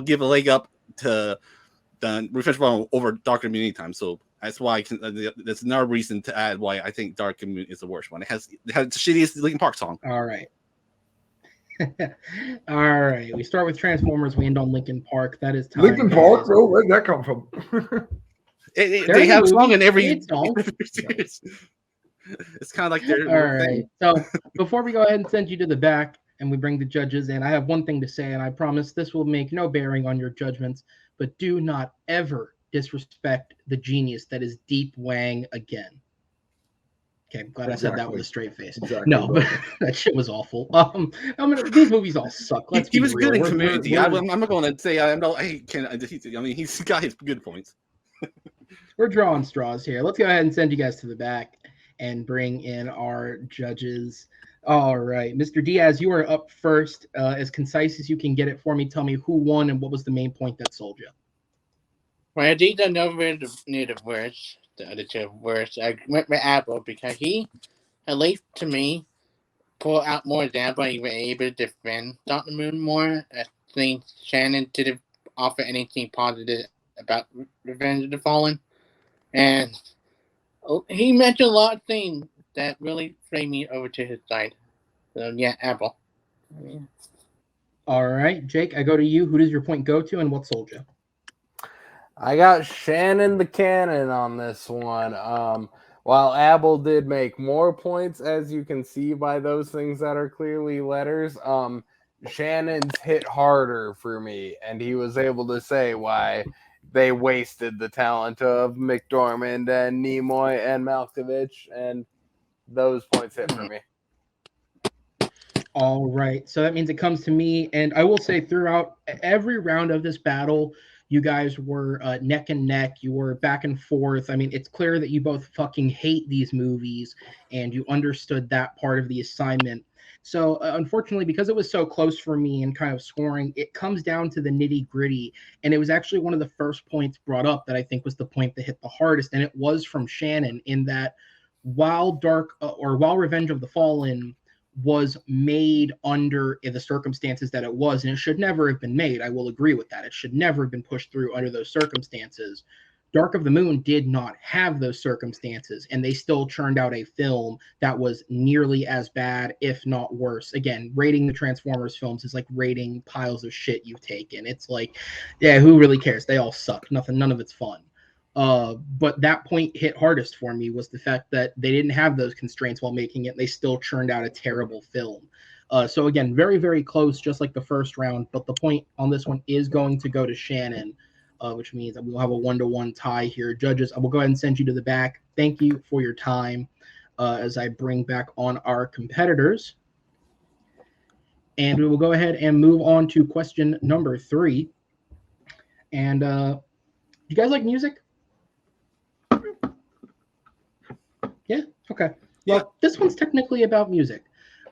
give a leg up to the Richard Vaughn over Dark of the Moon anytime. So that's why that's another reason to add why I think Dark of the Moon is the worst one. It has the shittiest Linkin Park song. All right. All right. We start with Transformers. We end on Linkin Park. That is time. Linkin Park, bro. Where'd that come from? They have a song in every song. It's kind of like their All right. thing. So before we go ahead and send you to the back and we bring the judges in, I have one thing to say, and I promise this will make no bearing on your judgments, but do not ever disrespect the genius that is Deep Wang again. Okay, I'm glad I said that with a straight face. Exactly, no, but that shit was awful. These movies all suck. He was good in Community. I'm not going to say he's got his good points. We're drawing straws here. Let's go ahead and send you guys to the back and bring in our judges. All right, Mr. Diaz, you are up first. As concise as you can get it for me, tell me who won and what was the main point that sold you. Well, these are no native words. The other two words. I went with Apple because he, at least to me, pulled out more example. He was able to defend Dr. Moon more. I think Shannon didn't offer anything positive about Revenge of the Fallen. And he mentioned a lot of things that really framed me over to his side. So, yeah, Apple. Yeah. All right, Jake, I go to you. Who does your point go to and what sold you? I got Shannon the Cannon on this one. While Abel did make more points, as you can see by those things that are clearly letters, Shannon's hit harder for me, and he was able to say why they wasted the talent of McDormand and Nimoy and Malkovich, and those points hit for me. All right. So that means it comes to me. And I will say throughout every round of this battle, you guys were neck and neck. You were back and forth. I mean, it's clear that you both fucking hate these movies and you understood that part of the assignment. So unfortunately, because it was so close for me and kind of scoring, it comes down to the nitty gritty. And it was actually one of the first points brought up that I think was the point that hit the hardest. And it was from Shannon in that while while Revenge of the Fallen was made under the circumstances that it was, and it should never have been made. I will agree with that. It should never have been pushed through under those circumstances. Dark of the Moon did not have those circumstances, and they still churned out a film that was nearly as bad, if not worse. Again, rating the Transformers films is like rating piles of shit you've taken. It's like, yeah, who really cares? They all suck. None of it's fun. But that point hit hardest for me was the fact that they didn't have those constraints while making it. They still churned out a terrible film. So again, very, very close, just like the first round. But the point on this one is going to go to Shannon, which means that we'll have a 1-1 tie here. Judges, I will go ahead and send you to the back. Thank you for your time as I bring back on our competitors. And we will go ahead and move on to question number 3. And you guys like music? Yeah. Okay. Well, this one's technically about music.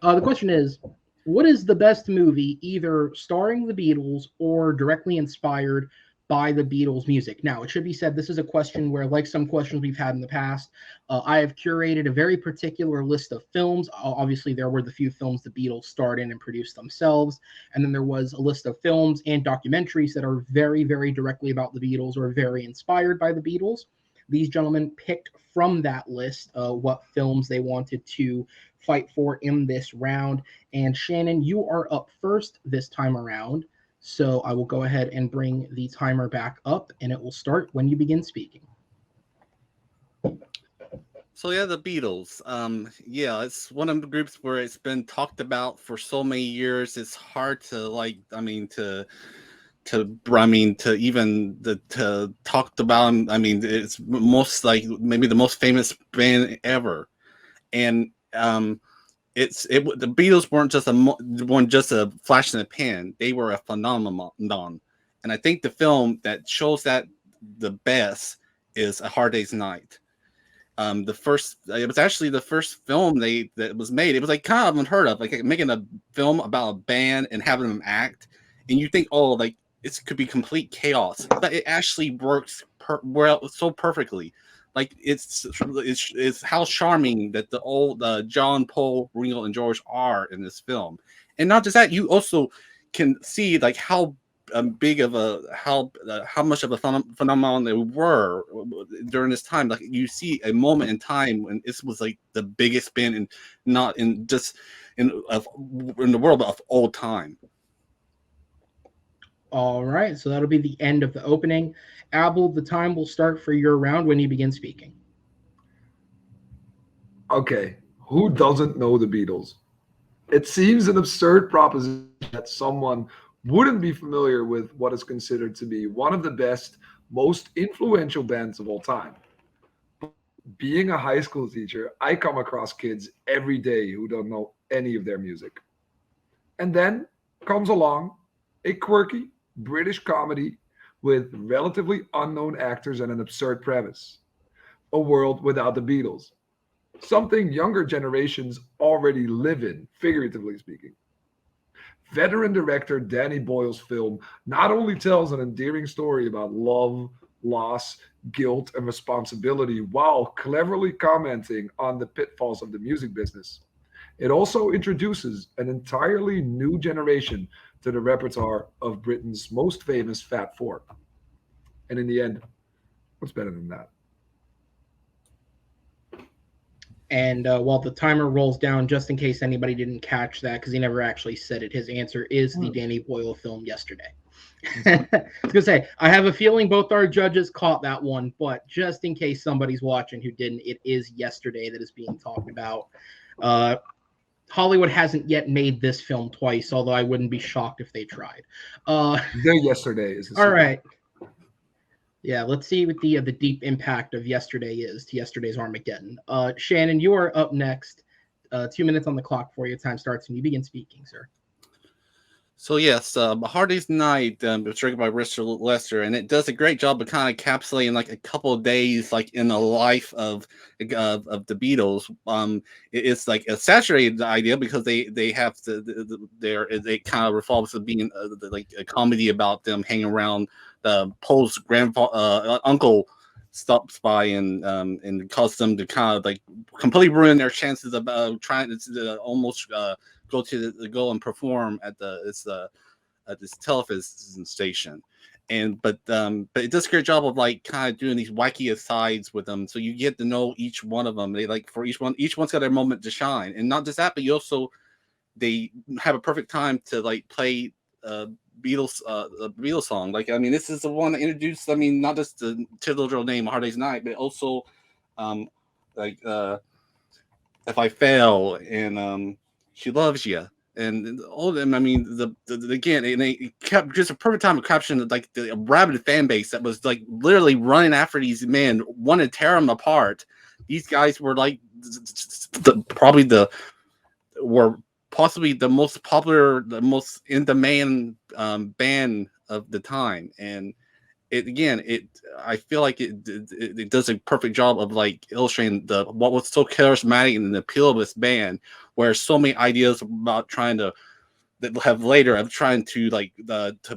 The question is, what is the best movie either starring the Beatles or directly inspired by the Beatles' music? Now, it should be said, this is a question where, like some questions we've had in the past, I have curated a very particular list of films. Obviously, there were the few films the Beatles starred in and produced themselves. And then there was a list of films and documentaries that are very, very directly about the Beatles or very inspired by the Beatles. These gentlemen picked from that list what films they wanted to fight for in this round. And Shannon, you are up first this time around. So I will go ahead and bring the timer back up, and it will start when you begin speaking. So yeah, the Beatles. Yeah, it's one of the groups where it's been talked about for so many years. It's hard to to talk about. I mean, it's most like maybe the most famous band ever, and the Beatles weren't just a flash in the pan. They were a phenomenon, and I think the film that shows that the best is A Hard Day's Night. It was actually the first film that was made. It was like kind of unheard of, like making a film about a band and having them act, and you think, oh, like it could be complete chaos, but it actually works so perfectly. Like it's how charming that the old John, Paul, Ringo, and George are in this film, and not just that, you also can see like how big of how much of a phenomenon they were during this time. Like you see a moment in time when this was like the biggest band, and not in just in the world of all time. All right, so that'll be the end of the opening. Abel, the time will start for your round when you begin speaking. Okay, who doesn't know the Beatles? It seems an absurd proposition that someone wouldn't be familiar with what is considered to be one of the best, most influential bands of all time. Being a high school teacher, I come across kids every day who don't know any of their music. And then comes along a quirky British comedy with relatively unknown actors and an absurd premise. A world without the Beatles. Something younger generations already live in, figuratively speaking. Veteran director Danny Boyle's film not only tells an endearing story about love, loss, guilt, and responsibility while cleverly commenting on the pitfalls of the music business, it also introduces an entirely new generation to the repertoire of Britain's most famous Fat Four. And in the end, what's better than that? And while the timer rolls down, just in case anybody didn't catch that, because he never actually said it, his answer is the Danny Boyle film Yesterday. I was gonna say, I have a feeling both our judges caught that one, but just in case somebody's watching who didn't, it is Yesterday that is being talked about. Hollywood hasn't yet made this film twice, although I wouldn't be shocked if they tried. Their Yesterday is the All sequel. right. Yeah, let's see what the deep impact of Yesterday is to Yesterday's Armageddon. Shannon, you are up next. 2 minutes on the clock for you. Time starts when you begin speaking, sir. So yes, Hard Day's Night was directed by Richard Lester, and it does a great job of kind of encapsulating like a couple of days, like in the life of the Beatles. It's like a saturated idea because they have it kind of revolves to being like a comedy about them hanging around. Paul's grandfather uncle stops by and causes them to kind of like completely ruin their chances of trying to almost go and perform at this television station. But it does a great job of like kind of doing these wacky asides with them, so you get to know each one of them. They like for each one's got their moment to shine, and not just that, but they have a perfect time to like play Beatles a Beatles song. Like, I mean, this is the one that introduced, I mean, not just the titular name Hard Day's Night, but also like If I Fail and She Loves You. And all of them, I mean, again, and they kept just a perfect time of capturing like the rabid fan base that was like literally running after these men, wanting to tear them apart. These guys were like were possibly the most popular, the most in demand band of the time, and I feel like it does a perfect job of like illustrating what was so charismatic and the appeal of this band, where so many ideas about trying to to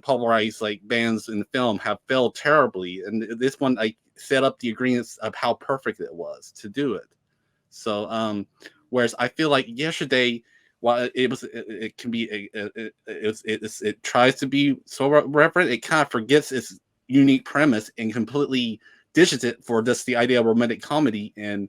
popularize like bands in the film have failed terribly, and this one like set up the ingredients of how perfect it was to do it. So whereas I feel like Yesterday, while it can be it tries to be so reverent, it kind of forgets its unique premise and completely dishes it for just the idea of romantic comedy, and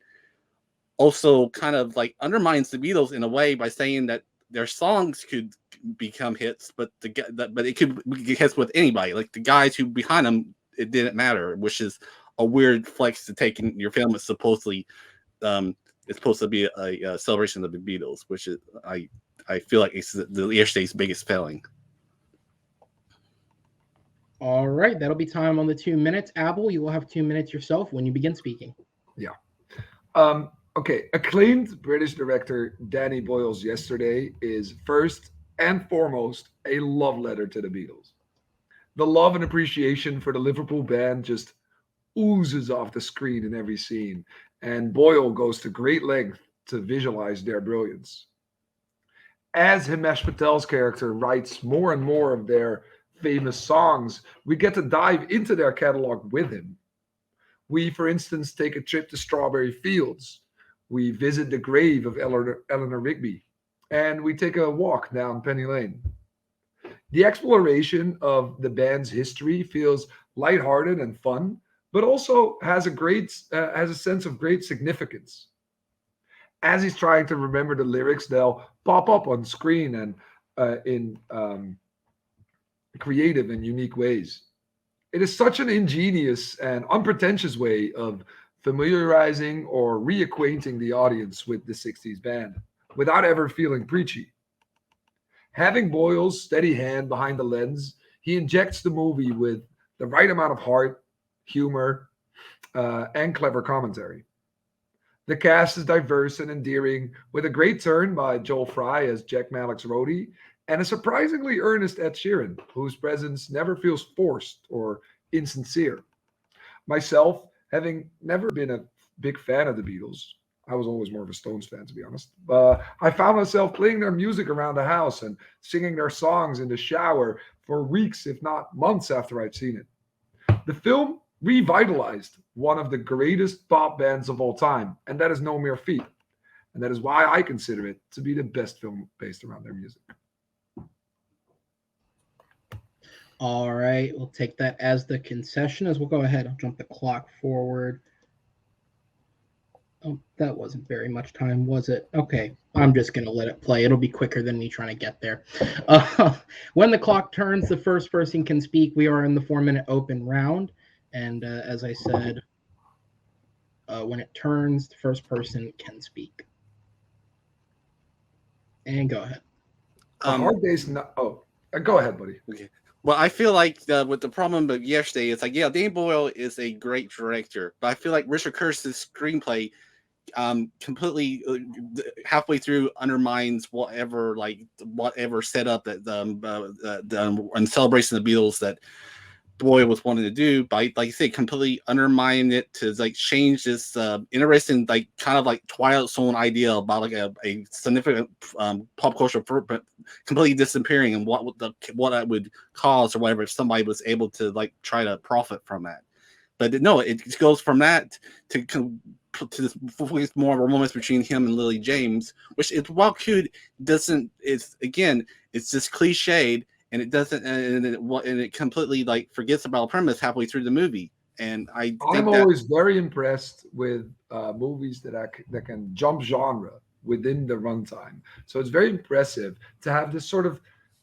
also kind of like undermines the Beatles in a way by saying that their songs could become hits, but it could be hits with anybody. Like the guys who behind them, it didn't matter, which is a weird flex to take in your film. It's supposed to be a celebration of the Beatles, which is I feel like it's the Yesterday's biggest failing. All right, that'll be time on the 2 minutes. Abel, you will have 2 minutes yourself when you begin speaking. Yeah. Okay. Acclaimed British director Danny Boyle's Yesterday is first and foremost a love letter to the Beatles. The love and appreciation for the Liverpool band just oozes off the screen in every scene, and Boyle goes to great length to visualize their brilliance. As Himesh Patel's character writes more and more of their famous songs, we get to dive into their catalog with him. We, for instance, take a trip to Strawberry Fields. We visit the grave of Eleanor Rigby, and we take a walk down Penny Lane. The exploration of the band's history feels lighthearted and fun, but also has a sense of great significance. As he's trying to remember the lyrics, they'll pop up on screen and in creative and unique ways. It is such an ingenious and unpretentious way of familiarizing or reacquainting the audience with the 60s band without ever feeling preachy. Having Boyle's steady hand behind the lens, he injects the movie with the right amount of heart, humor, and clever commentary. The cast is diverse and endearing, with a great turn by Joel Fry as Jack Malek's roadie, and a surprisingly earnest Ed Sheeran, whose presence never feels forced or insincere. Myself, having never been a big fan of the Beatles, I was always more of a Stones fan, to be honest. I found myself playing their music around the house and singing their songs in the shower for weeks, if not months, after I'd seen it. The film revitalized one of the greatest pop bands of all time, and that is no mere feat. And that is why I consider it to be the best film based around their music. All right, we'll take that as the concession. As we'll go ahead, I'll jump the clock forward. Oh, that wasn't very much time, was it? Okay, I'm just going to let it play. It'll be quicker than me trying to get there. Uh, when the clock turns, the first person can speak. We are in the 4-minute open round. And as I said, when it turns, the first person can speak. And go ahead. A hard day's not. Oh, go ahead, buddy. Okay. Well, I feel like with the problem of yesterday, it's like, yeah, Danny Boyle is a great director, but I feel like Richard Curtis's screenplay completely halfway through undermines whatever setup that in celebration of the Beatles that Boyle was wanting to do, by like you say, completely undermine it to like change this interesting like kind of like Twilight Zone idea about like a significant pop culture completely disappearing and what that would cause or whatever if somebody was able to like try to profit from that. But no, it goes from that to this more of a romance between him and Lily James, which is while cute, doesn't. It's just cliched. And it doesn't, and it completely like forgets about the premise halfway through the movie. And I'm always very impressed with movies that can jump genre within the runtime. So it's very impressive to have this sort of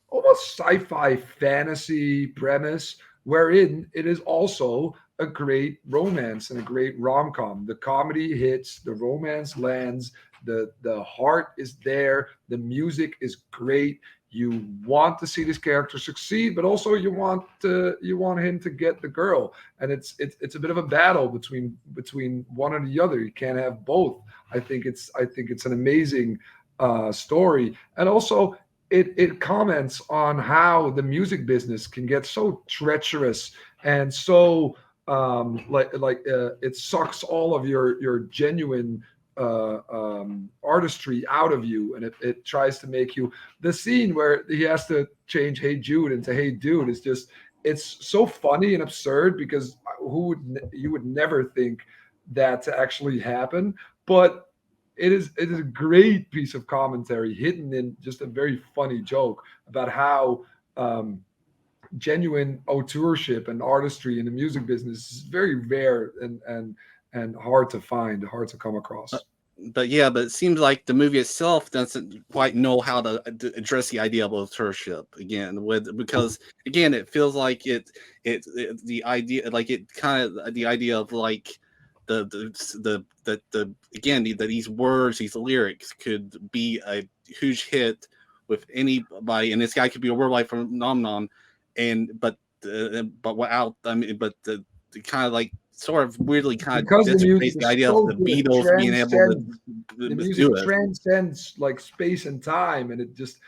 almost sci-fi fantasy premise, wherein it is also a great romance and a great rom-com. The comedy hits, the romance lands, the heart is there, the music is great. You want to see this character succeed, but also you want him to get the girl, and it's a bit of a battle between one and the other. You can't have both. I think it's an amazing story, and also it comments on how the music business can get so treacherous and so it sucks all of your genuine artistry out of you, and it tries to make you. The scene where he has to change "Hey Jude" into "Hey Dude" is just, it's so funny and absurd, because you would never think that to actually happen, but it is a great piece of commentary hidden in just a very funny joke about how genuine auteurship and artistry in the music business is very rare and hard to find, hard to come across. But it seems like the movie itself doesn't quite know how to address the idea of authorship again, because again it feels like the idea, like it kind of the idea of like the again that these words, these lyrics could be a huge hit with anybody, and this guy could be a worldwide phenomenon, but without, I mean, but the kind of like sort of weirdly kind of displays the idea of the Beatles being able to the music transcends like space and time, and it just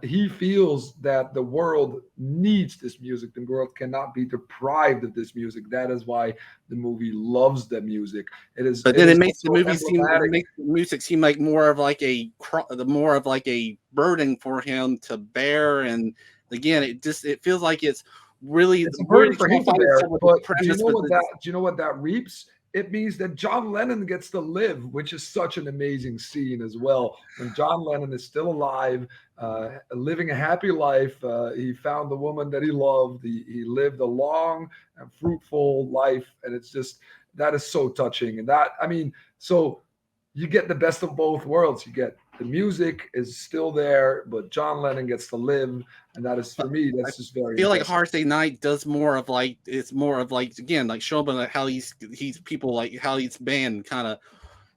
he feels that the world needs this music. The world cannot be deprived of this music. That is why the movie loves the music. It is, but then it makes the movie makes the music seem like more of like a burden for him to bear, and again, it feels like it's really a burden for him to bear. But do you know what that reaps? It means that John Lennon gets to live, which is such an amazing scene as well. When John Lennon is still alive, living a happy life, he found the woman that he loved. He lived a long and fruitful life, and it's just, that is so touching. And that, I mean, so you get the best of both worlds. You get the music is still there, but John Lennon gets to live, and that is, for me, that's just very. I feel like Hard Day Night does more of like, it's more of like, again, like showing like how he's people, like how he's band, kind of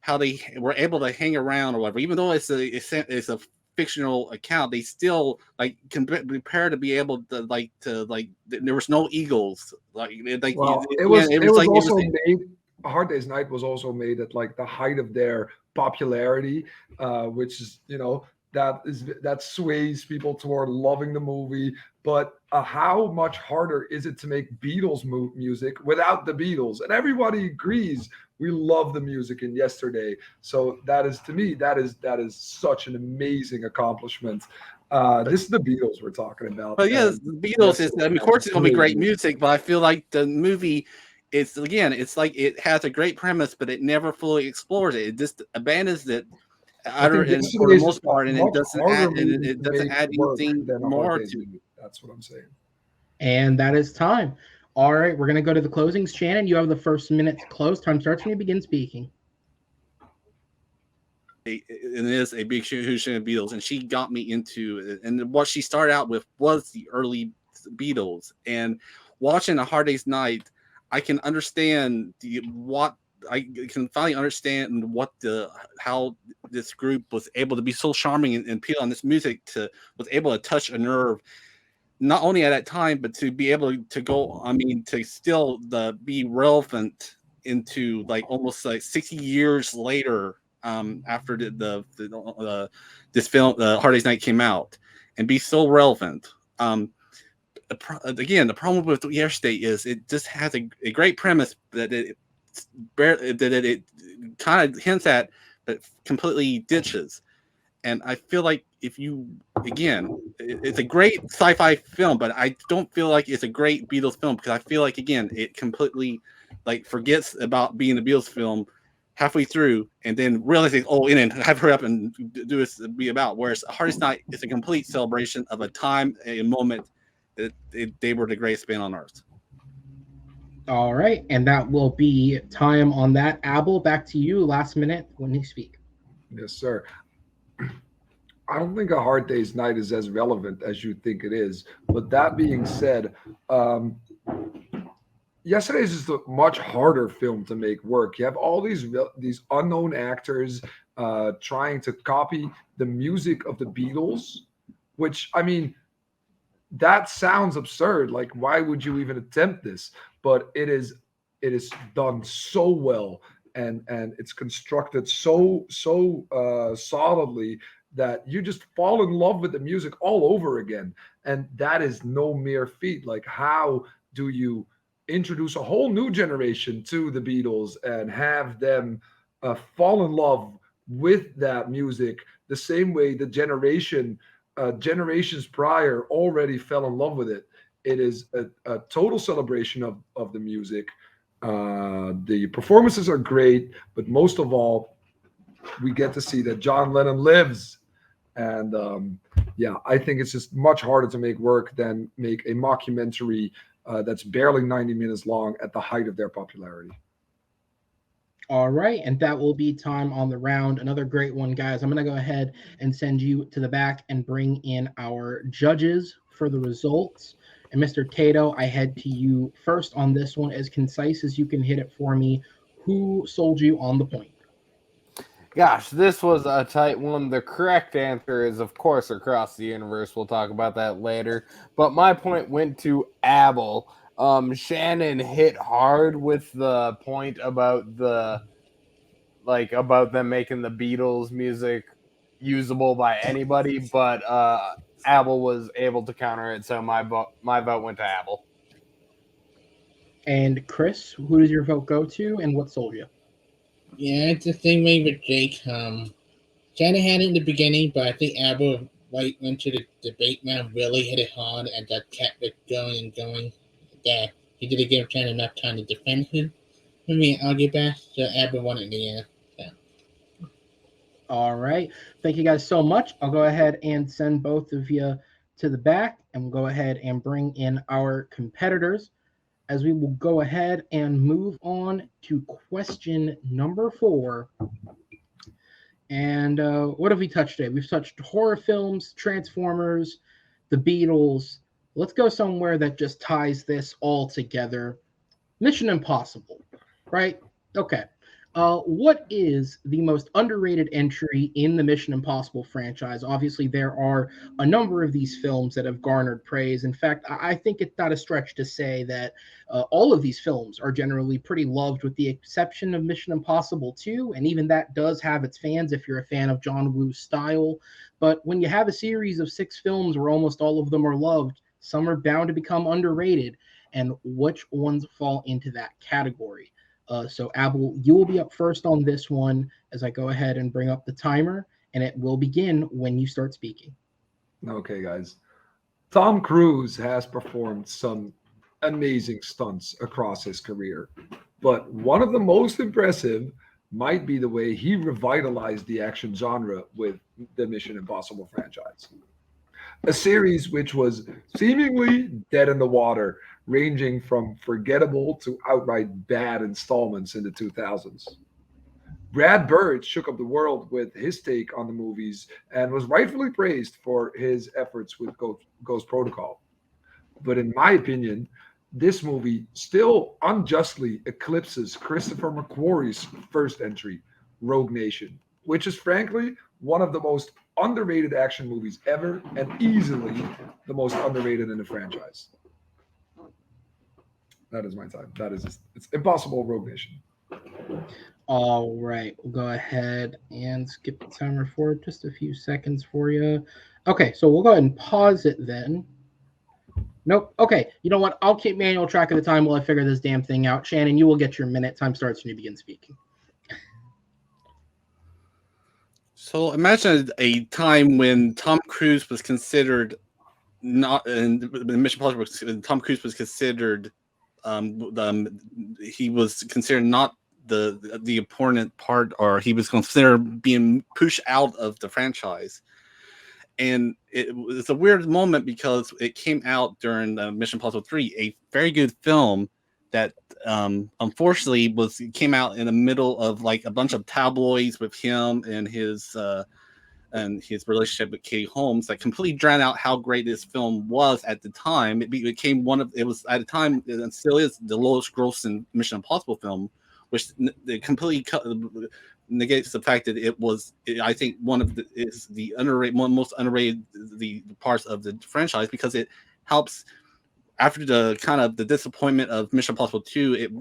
how they were able to hang around or whatever, even though it's a fictional account, they still like can prepare to be able to there was no egos, Hard Day's Night was also made at like the height of their popularity, which is, that sways people toward loving the movie. But how much harder is it to make Beatles music without the Beatles? And everybody agrees we love the music in Yesterday. So that is, to me, that is such an amazing accomplishment. This is the Beatles we're talking about. But yeah, the Beatles is, I mean, of course, it's gonna be great music, but I feel like the movie, it's like it has a great premise, but it never fully explores it. It just abandons it for the most part, and it doesn't add anything more to it. That's what I'm saying. And that is time. All right, we're going to go to the closings. Shannon, you have the first minute to close. Time starts when you begin speaking. and is a big huge fan of Beatles, and she got me into it. And what she started out with was the early Beatles. And watching A Hard Day's Night, I can understand I can finally understand how this group was able to be so charming and appeal on this music was able to touch a nerve, not only at that time, but to be able to go, to still be relevant into like almost like 60 years later, after this film, Hard Day's Night, came out, and be so relevant. Again, the problem with Yesterday is it just has a great premise that it kind of hints at, but completely ditches. And I feel like it's a great sci-fi film, but I don't feel like it's a great Beatles film, because I feel like, again, it completely like forgets about being a Beatles film halfway through, and then realizing, and then have her up and do this be about. Whereas Hardest Night is a complete celebration of a time, a moment that they were the greatest band on earth. All right, and that will be time on that. Abel, back to you. Last minute when you speak. Yes, sir. I don't think A Hard Day's Night is as relevant as you think it is. But that being said, Yesterday's is a much harder film to make work. You have all these unknown actors trying to copy the music of the Beatles, which, that sounds absurd. Like, why would you even attempt this? But it is done so well, and it's constructed so solidly that you just fall in love with the music all over again. And that is no mere feat. Like, how do you introduce a whole new generation to the Beatles and have them fall in love with that music the same way the generations prior already fell in love with it? It is a total celebration of the music. The performances are great, but most of all, we get to see that John Lennon lives. And I think it's just much harder to make work than make a mockumentary that's barely 90 minutes long at the height of their popularity. All right, and that will be time on the round. Another great one, guys. I'm going to go ahead and send you to the back and bring in our judges for the results. And Mr. Tato, I head to you first on this one, as concise as you can hit it for me. Who sold you on the point? Gosh, this was a tight one. The correct answer is, of course, Across the Universe. We'll talk about that later. But my point went to Abel. Shannon hit hard with the point about about them making the Beatles music usable by anybody, but Abel was able to counter it, so my vote went to Abel. And Chris, who does your vote go to, and what sold you? Yeah, it's the same way with Jake. Shannon had it in the beginning, but I think Abel right into the debate now really hit it hard, and that kept it going and going. That he didn't give Shannon enough time to defend him. Argue back, so Abel won it in the end. All right. Thank you guys so much. I'll go ahead and send both of you to the back, and we'll go ahead and bring in our competitors, as we will go ahead and move on to question number 4. And what have we touched today? We've touched horror films, Transformers, the Beatles. Let's go somewhere that just ties this all together. Mission Impossible, right? Okay. What is the most underrated entry in the Mission Impossible franchise? Obviously, there are a number of these films that have garnered praise. In fact, I think it's not a stretch to say that all of these films are generally pretty loved, with the exception of Mission Impossible 2, and even that does have its fans if you're a fan of John Woo's style. But when you have a series of 6 films where almost all of them are loved, some are bound to become underrated, and which ones fall into that category? So, Abel, you will be up first on this one as I go ahead and bring up the timer, and it will begin when you start speaking. Okay, guys. Tom Cruise has performed some amazing stunts across his career, but one of the most impressive might be the way he revitalized the action genre with the Mission Impossible franchise. A series which was seemingly dead in the water, ranging from forgettable to outright bad installments in the 2000s. Brad Bird shook up the world with his take on the movies and was rightfully praised for his efforts with Ghost Protocol. But in my opinion, this movie still unjustly eclipses Christopher McQuarrie's first entry, Rogue Nation, which is frankly one of the most underrated action movies ever and easily the most underrated in the franchise. That is my time. It's Impossible Rogue Nation. All right, we'll go ahead and skip the timer for just a few seconds for you. Okay, so we'll go ahead and pause it then. Nope. Okay, you know what? I'll keep manual track of the time while I figure this damn thing out. Shannon, you will get your minute. Time starts when you begin speaking. So imagine a time when Tom Cruise was considered not in Mission Impossible. Tom Cruise was considered, he was considered not the important part, or he was considered being pushed out of the franchise. And it was a weird moment because it came out during Mission Impossible 3, a very good film that unfortunately came out in the middle of like a bunch of tabloids with him and his relationship with Katie Holmes that completely drowned out how great this film was at the time. It became it was at the time, and still is, the lowest grossing Mission Impossible film, which completely negates the fact that I think one of the most underrated the parts of the franchise, because it helps after the kind of the disappointment of Mission Impossible 2. It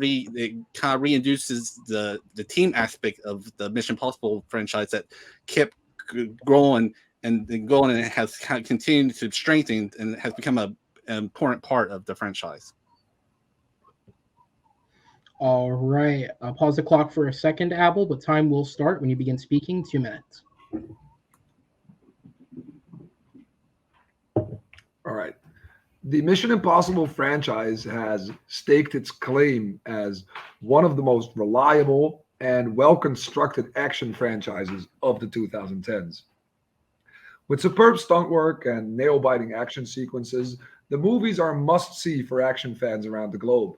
kind of reintroduces the team aspect of the Mission Impossible franchise that kept growing and it has kind of continued to strengthen and has become an important part of the franchise. All right, I'll pause the clock for a second, Abel, but time will start when you begin speaking. 2 minutes. All right. The Mission Impossible franchise has staked its claim as one of the most reliable and well-constructed action franchises of the 2010s. With superb stunt work and nail-biting action sequences, the movies are a must-see for action fans around the globe.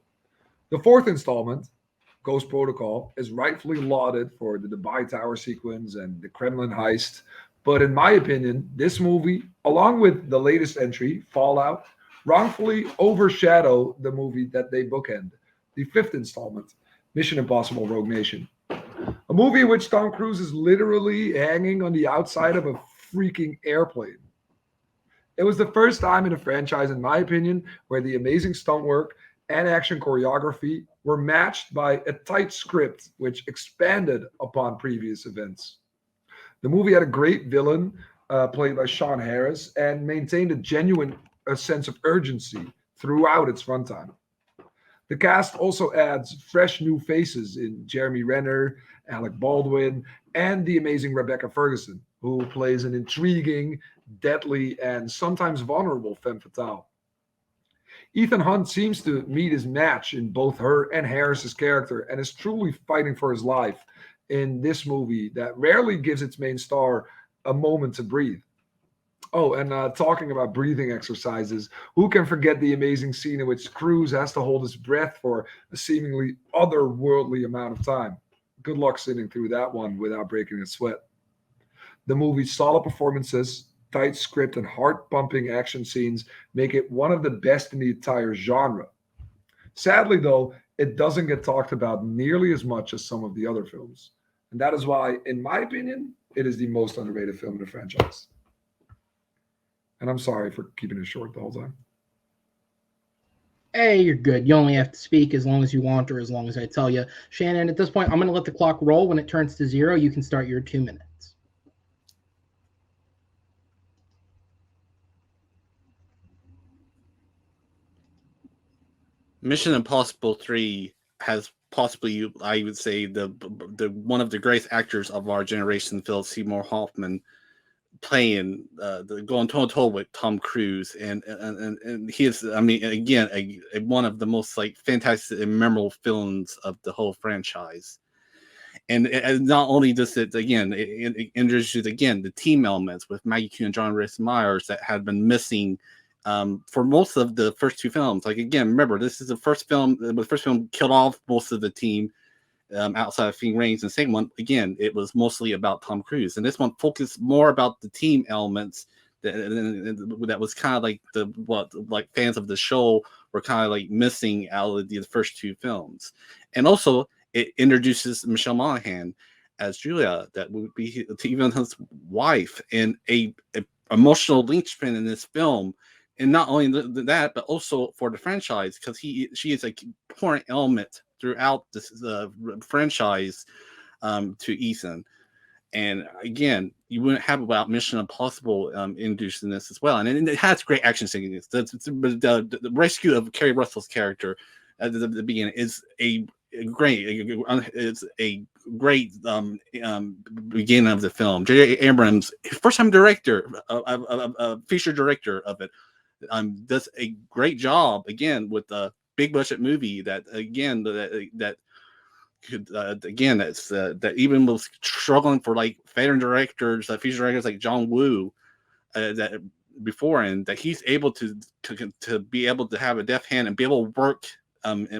The fourth installment, Ghost Protocol, is rightfully lauded for the Dubai Tower sequence and the Kremlin heist. But in my opinion, this movie, along with the latest entry, Fallout, wrongfully overshadow the movie that they bookend, the fifth installment, Mission Impossible Rogue Nation. A movie in which Tom Cruise is literally hanging on the outside of a freaking airplane. It was the first time in a franchise, in my opinion, where the amazing stunt work and action choreography were matched by a tight script which expanded upon previous events. The movie had a great villain played by Sean Harris and maintained a genuine sense of urgency throughout its runtime. The cast also adds fresh new faces in Jeremy Renner, Alec Baldwin, and the amazing Rebecca Ferguson, who plays an intriguing, deadly, and sometimes vulnerable femme fatale. Ethan Hunt seems to meet his match in both her and Harris's character and is truly fighting for his life in this movie that rarely gives its main star a moment to breathe. Oh, and talking about breathing exercises, who can forget the amazing scene in which Cruise has to hold his breath for a seemingly otherworldly amount of time? Good luck sitting through that one without breaking a sweat. The movie's solid performances, tight script, and heart-pumping action scenes make it one of the best in the entire genre. Sadly, though, it doesn't get talked about nearly as much as some of the other films. And that is why, in my opinion, it is the most underrated film in the franchise. And I'm sorry for keeping it short the whole time. Hey, you're good. You only have to speak as long as you want or as long as I tell you. Shannon, at this point, I'm going to let the clock roll. When it turns to 0, you can start your 2 minutes. Mission Impossible 3 has possibly, I would say, the one of the greatest actors of our generation, Philip Seymour Hoffman, playing going toe to toe with Tom Cruise, and he is, I mean, again, one of the most like fantastic and memorable films of the whole franchise. And not only does it introduces again the team elements with Maggie Q and John Rhys Meyers that had been missing for most of the first two films. Like, again, remember, this is the first film. The first film killed off most of the team, outside of Ving Rhames. And the second one, again, it was mostly about Tom Cruise. And this one focused more about the team elements that was kind of like what fans of the show were kind of like missing out of the first two films. And also it introduces Michelle Monaghan as Julia, that would be even his wife, and a emotional linchpin in this film. And not only that, but also for the franchise, because she is a important element throughout this franchise to Ethan. And again, you wouldn't have about Mission Impossible introduced in this as well. And it has great action scenes. The rescue of Kerry Russell's character at the beginning is a great beginning of the film. J.J. Abrams, first time director, feature director of it, does a great job again with a big budget movie that even was struggling for like veteran directors, feature directors like John Woo, that before, and that he's able to be able to have a deft hand and be able to work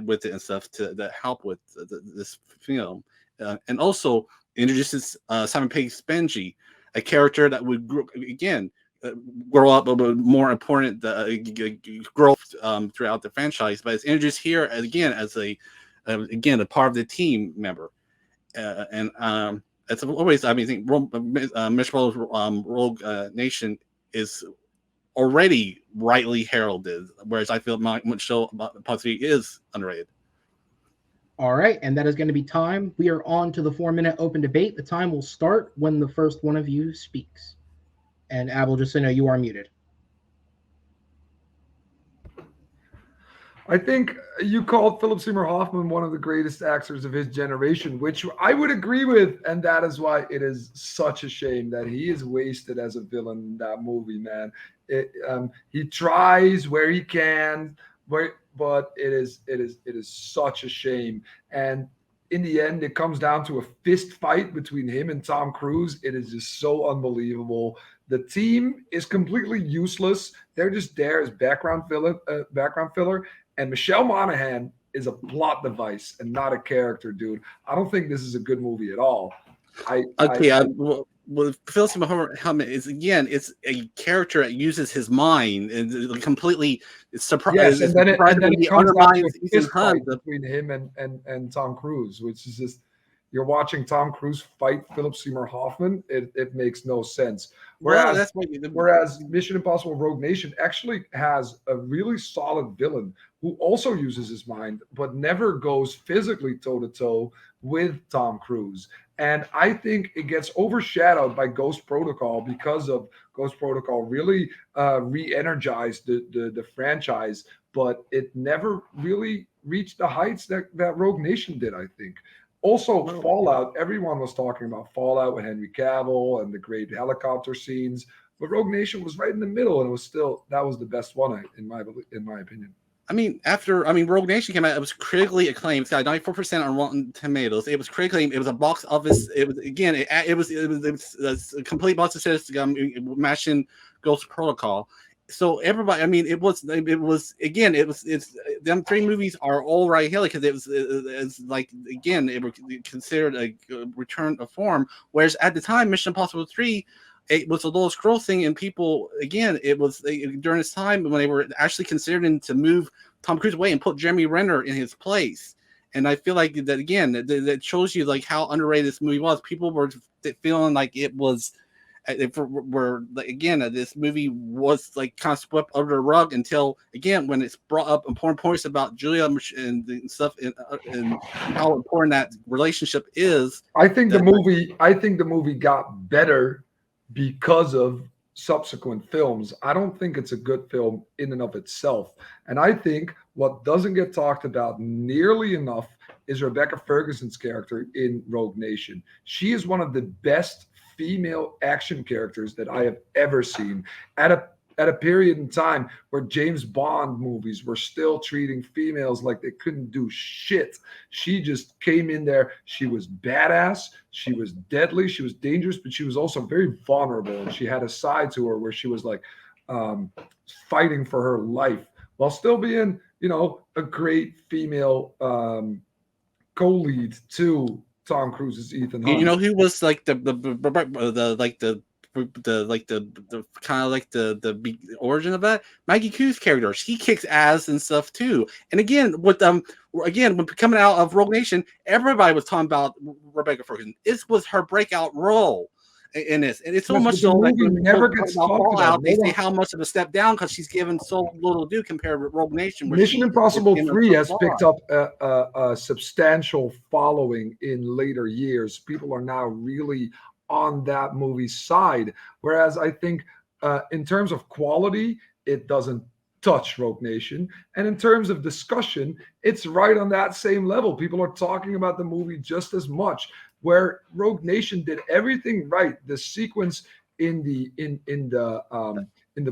with it and stuff to help with this film, and also introduces Simon Pegg Spengy, a character that would grow up a bit more important growth throughout the franchise, but it's introduced here again as a part of the team member, and as always, I think Mishra's Rogue Nation is already rightly heralded, whereas I feel my show possibly is underrated. All right, and that is going to be time. We are on to the 4-minute open debate. The time will start when the first one of you speaks. And Abel, just so you know, you are muted. I think you called Philip Seymour Hoffman one of the greatest actors of his generation, which I would agree with. And that is why it is such a shame that he is wasted as a villain in that movie, man. He tries where he can, but it is such a shame. And in the end, it comes down to a fist fight between him and Tom Cruise. It is just so unbelievable. The team is completely useless. They're just there as background filler. And Michelle Monaghan is a plot device and not a character, dude. I don't think this is a good movie at all. Philip Seymour Hoffman is, again, it's a character that uses his mind and completely surprised. Yes, and then it comes down to a fist fight between him and Tom Cruise, which is just, you're watching Tom Cruise fight Philip Seymour Hoffman. It makes no sense. Whereas Mission Impossible Rogue Nation actually has a really solid villain who also uses his mind, but never goes physically toe-to-toe with Tom Cruise. And I think it gets overshadowed by Ghost Protocol, because of Ghost Protocol really re-energized the franchise, but it never really reached the heights that Rogue Nation did, I think. Also, Fallout, everyone was talking about Fallout with Henry Cavill and the great helicopter scenes, but Rogue Nation was right in the middle, and that was the best one in my opinion. Rogue Nation came out, it was critically acclaimed. It's got 94% on Rotten Tomatoes. It was critically acclaimed. It was a box office. It was a complete box office matching Ghost Protocol. So everybody, it's them three movies are all right here because it was considered a return of form. Whereas at the time, Mission Impossible 3, it was the lowest grossing, and people, again, it was during this time when they were actually considering to move Tom Cruise away and put Jeremy Renner in his place. And I feel like that, again, that shows you like how underrated this movie was. People were feeling like it was, this movie was like kind of swept under the rug until, again, when it's brought up important points about Julia and stuff and how important that relationship is. I think the movie got better because of subsequent films. I don't think it's a good film in and of itself. And I think what doesn't get talked about nearly enough is Rebecca Ferguson's character in Rogue Nation. She is one of the best female action characters that I have ever seen at a period in time where James Bond movies were still treating females like they couldn't do shit. She just came in there. She was badass. She was deadly. She was dangerous, but she was also very vulnerable. And she had a side to her where she was like fighting for her life while still being, a great female co-lead to Tom Cruise's Ethan Hunt. You know who was like the kind of like the origin of that? Maggie Q's character. She kicks ass and stuff too. And again, when coming out of Rogue Nation, everybody was talking about Rebecca Ferguson. This was her breakout role in this, and it's so much so like when never gets talked about. They say how much of a step down because she's given so little to do compared with Rogue Nation. Mission Impossible 3 has picked up a substantial following in later years. People are now really on that movie's side, whereas I think in terms of quality, it doesn't touch Rogue Nation, and in terms of discussion, it's right on that same level. People are talking about the movie just as much. Where Rogue Nation did everything right, the sequence in the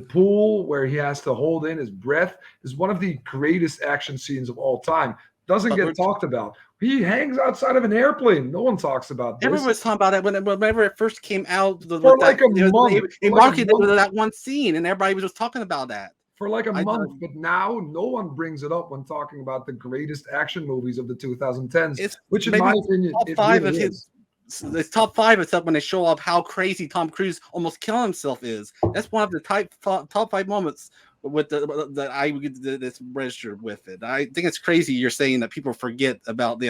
pool where he has to hold in his breath is one of the greatest action scenes of all time. Doesn't get talked about. He hangs outside of an airplane. No one talks about this. Everyone was talking about it whenever it first came out. For like a month. It marketed that one scene, and everybody was just talking about that. For like a month, but now no one brings it up when talking about the greatest action movies of the 2010s, which in my opinion, it's top 5 except when they show up how crazy Tom Cruise almost killing himself is. That's one of the top 5 moments with that I get this registered with it. I think it's crazy you're saying that people forget about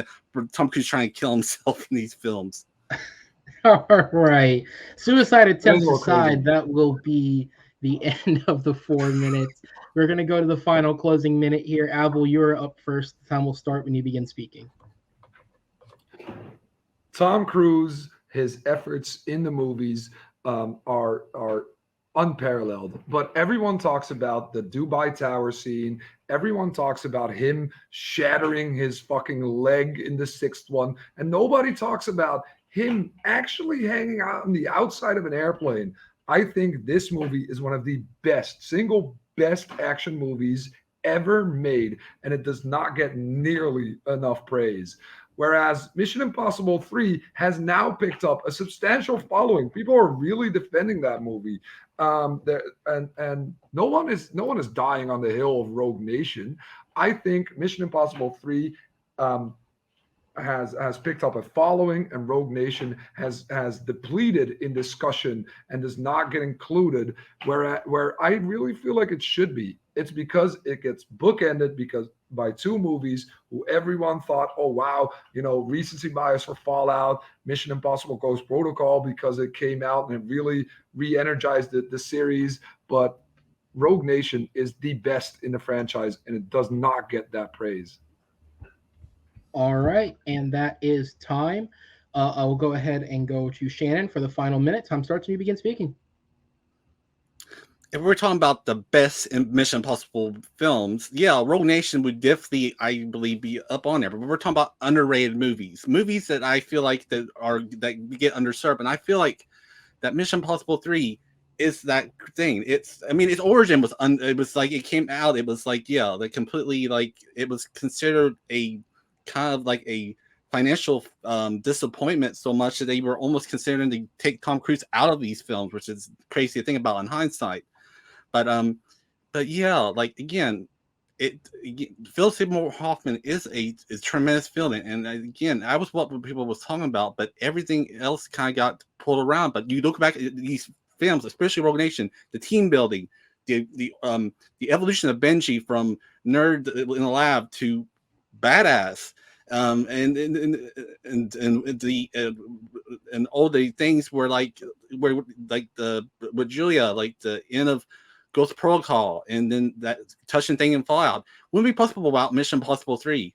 Tom Cruise trying to kill himself in these films. All right, suicide attempts aside, that will be the end of the 4 minutes. We're going to go to the final closing minute here. Abel, you're up first. The time will start when you begin speaking. Tom Cruise, his efforts in the movies are unparalleled. But everyone talks about the Dubai Tower scene. Everyone talks about him shattering his fucking leg in the 6th one. And nobody talks about him actually hanging out on the outside of an airplane. I think this movie is one of the single best action movies ever made, and it does not get nearly enough praise. Whereas Mission Impossible 3 has now picked up a substantial following. People are really defending that movie. And no one is dying on the hill of Rogue Nation. I think Mission Impossible 3 has picked up a following, and Rogue Nation has depleted in discussion and does not get included where I really feel like it should be. It's because it gets bookended by 2 movies who everyone thought, oh wow, recency bias for Fallout, Mission Impossible Ghost Protocol because it came out and it really re-energized the series. But Rogue Nation is the best in the franchise, and it does not get that praise. All right, and that is time. I will go ahead and go to Shannon for the final minute. Time starts when you begin speaking. If we're talking about the best Mission Impossible films, yeah, Rogue Nation would definitely, I believe, be up on there. But we're talking about underrated movies that I feel like that get underserved, and I feel like that Mission Impossible 3 is that thing. Its origin was it was like it came out. It was like completely like it was considered a kind of like a financial disappointment so much that they were almost considering to take Tom Cruise out of these films, which is crazy to think about in hindsight. But yeah, like again, Philip Seymour Hoffman is a tremendous villain, and again, that was what people was talking about. But everything else kind of got pulled around. But you look back at these films, especially Rogue Nation, the team building, the evolution of Benji from nerd in the lab to badass, and all the things where with Julia, like the end of Ghost Protocol, and then that touching thing in Fallout wouldn't be possible without Mission Impossible 3.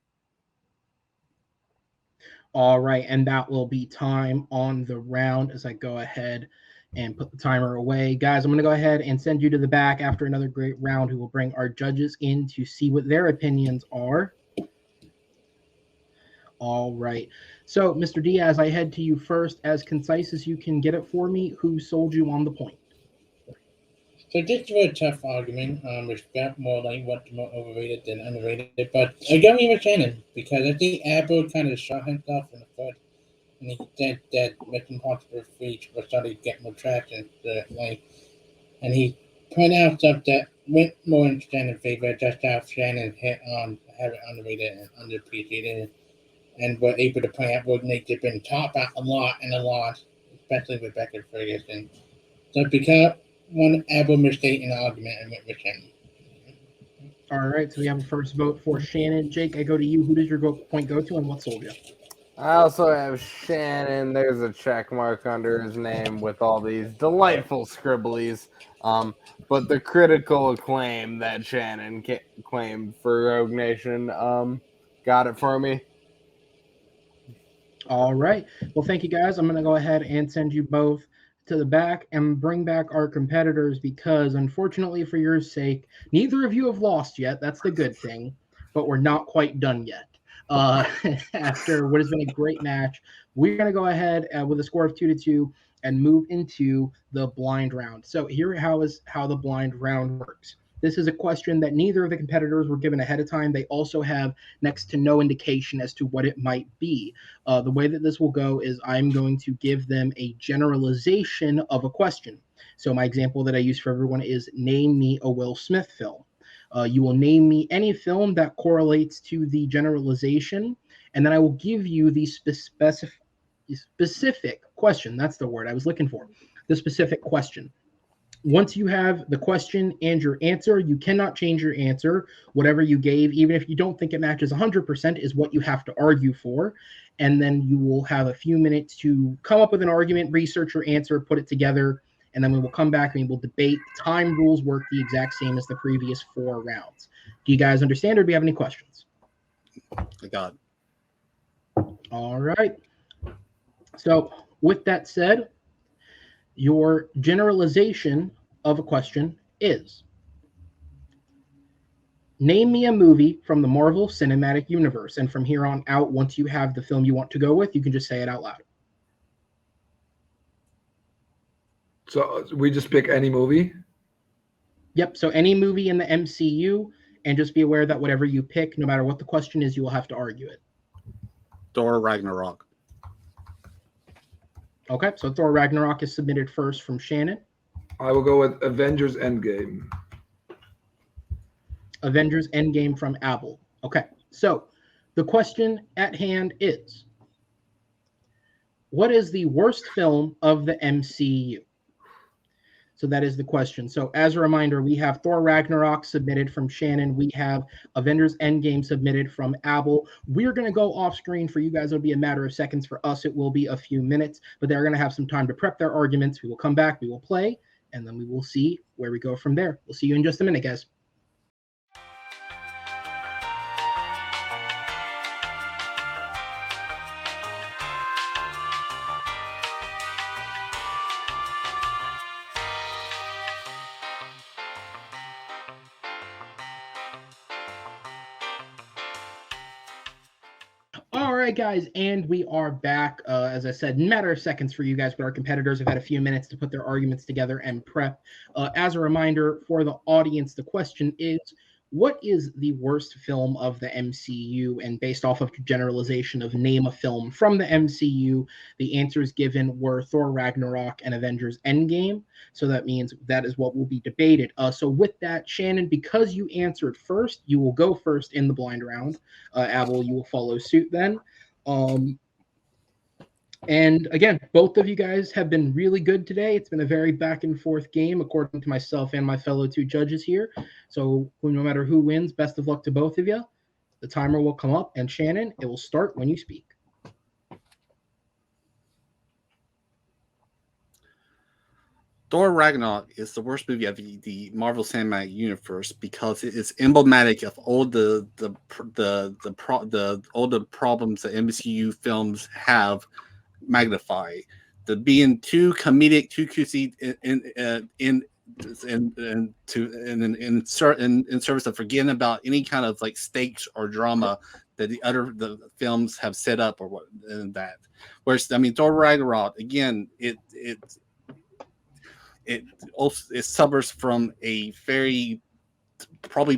All right, and that will be time on the round as I go ahead and put the timer away. Guys, I'm going to go ahead and send you to the back after another great round, who will bring our judges in to see what their opinions are. All right. So, Mr. Diaz, I head to you first. As concise as you can get it for me, who sold you on the point? So this is a very tough argument. It's got more like what's more overrated than underrated. But I go with Shannon because I think Apple kind of shot himself in the foot. And he said that Mission Impossible 3 was starting to get more traction. And he pointed out stuff that went more in Shannon's favor, just how Shannon hit on having underrated and underappreciated. and were able to point out what they've been taught about a lot and a lot, especially with Beckett Ferguson. So because one Abel mistake in the argument and went with him. All right, so we have a first vote for Shannon. Jake, I go to you. Who does your point go to, and what sold you? I also have Shannon. There's a check mark under his name with all these delightful scribblies. But the critical acclaim that Shannon claimed for Rogue Nation got it for me. All right. Well, thank you, guys. I'm going to go ahead and send you both to the back and bring back our competitors because, unfortunately, for your sake, neither of you have lost yet. That's the good thing, but we're not quite done yet. After what has been a great match, we're going to go ahead with a score of 2-2 and move into the blind round. So here how the blind round works. This is a question that neither of the competitors were given ahead of time. They also have next to no indication as to what it might be. The way that this will go is I'm going to give them a generalization of a question. So my example that I use for everyone is name me a Will Smith film. You will name me any film that correlates to the generalization, and then I will give you the specific question. That's the word I was looking for. The specific question. Once you have the question and your answer, you cannot change your answer. Whatever you gave, even if you don't think it matches 100%, is what you have to argue for. And then you will have a few minutes to come up with an argument, research your answer, put it together, and then we will come back and we will debate. Time rules work the exact same as the previous 4 rounds. Do you guys understand, or do you have any questions? I got it. All right. So with that said, your generalization of a question is, name me a movie from the Marvel Cinematic Universe. And from here on out, once you have the film you want to go with, you can just say it out loud. So we just pick any movie? Yep. So any movie in the MCU, and just be aware that whatever you pick, no matter what the question is, you will have to argue it. Thor Ragnarok. Okay, so Thor Ragnarok is submitted first from Shannon. I will go with Avengers Endgame. Avengers Endgame from Abel. Okay, so the question at hand is, what is the worst film of the MCU? So that is the question. So as a reminder, we have Thor Ragnarok submitted from Shannon. We have Avengers Endgame submitted from Abel. We're going to go off screen. For you guys, it'll be a matter of seconds. For us, it will be a few minutes, but they're going to have some time to prep their arguments. We will come back, we will play, and then we will see where we go from there. We'll see you in just a minute, guys. All right, guys, and we are back. As I said, matter of seconds for you guys, but our competitors have had a few minutes to put their arguments together and prep. As a reminder for the audience, the question is, what is the worst film of the MCU? And based off of generalization of name a film from the MCU, the answers given were Thor Ragnarok and Avengers Endgame. So that means that is what will be debated. So with that, Shannon, because you answered first, you will go first in the blind round. Abel, you will follow suit then. And again, both of you guys have been really good today. It's been a very back and forth game, according to myself and my fellow 2 judges here. So no matter who wins, best of luck to both of you. The timer will come up, and Shannon, it will start when you speak. Thor Ragnarok is the worst movie of the Marvel Cinematic Universe because it is emblematic of all the problems that MCU films have magnified. The being too comedic, too cutesy in service of forgetting about any kind of like stakes or drama that the films have set up or what and that. Whereas I mean, Thor Ragnarok again, it suffers from a very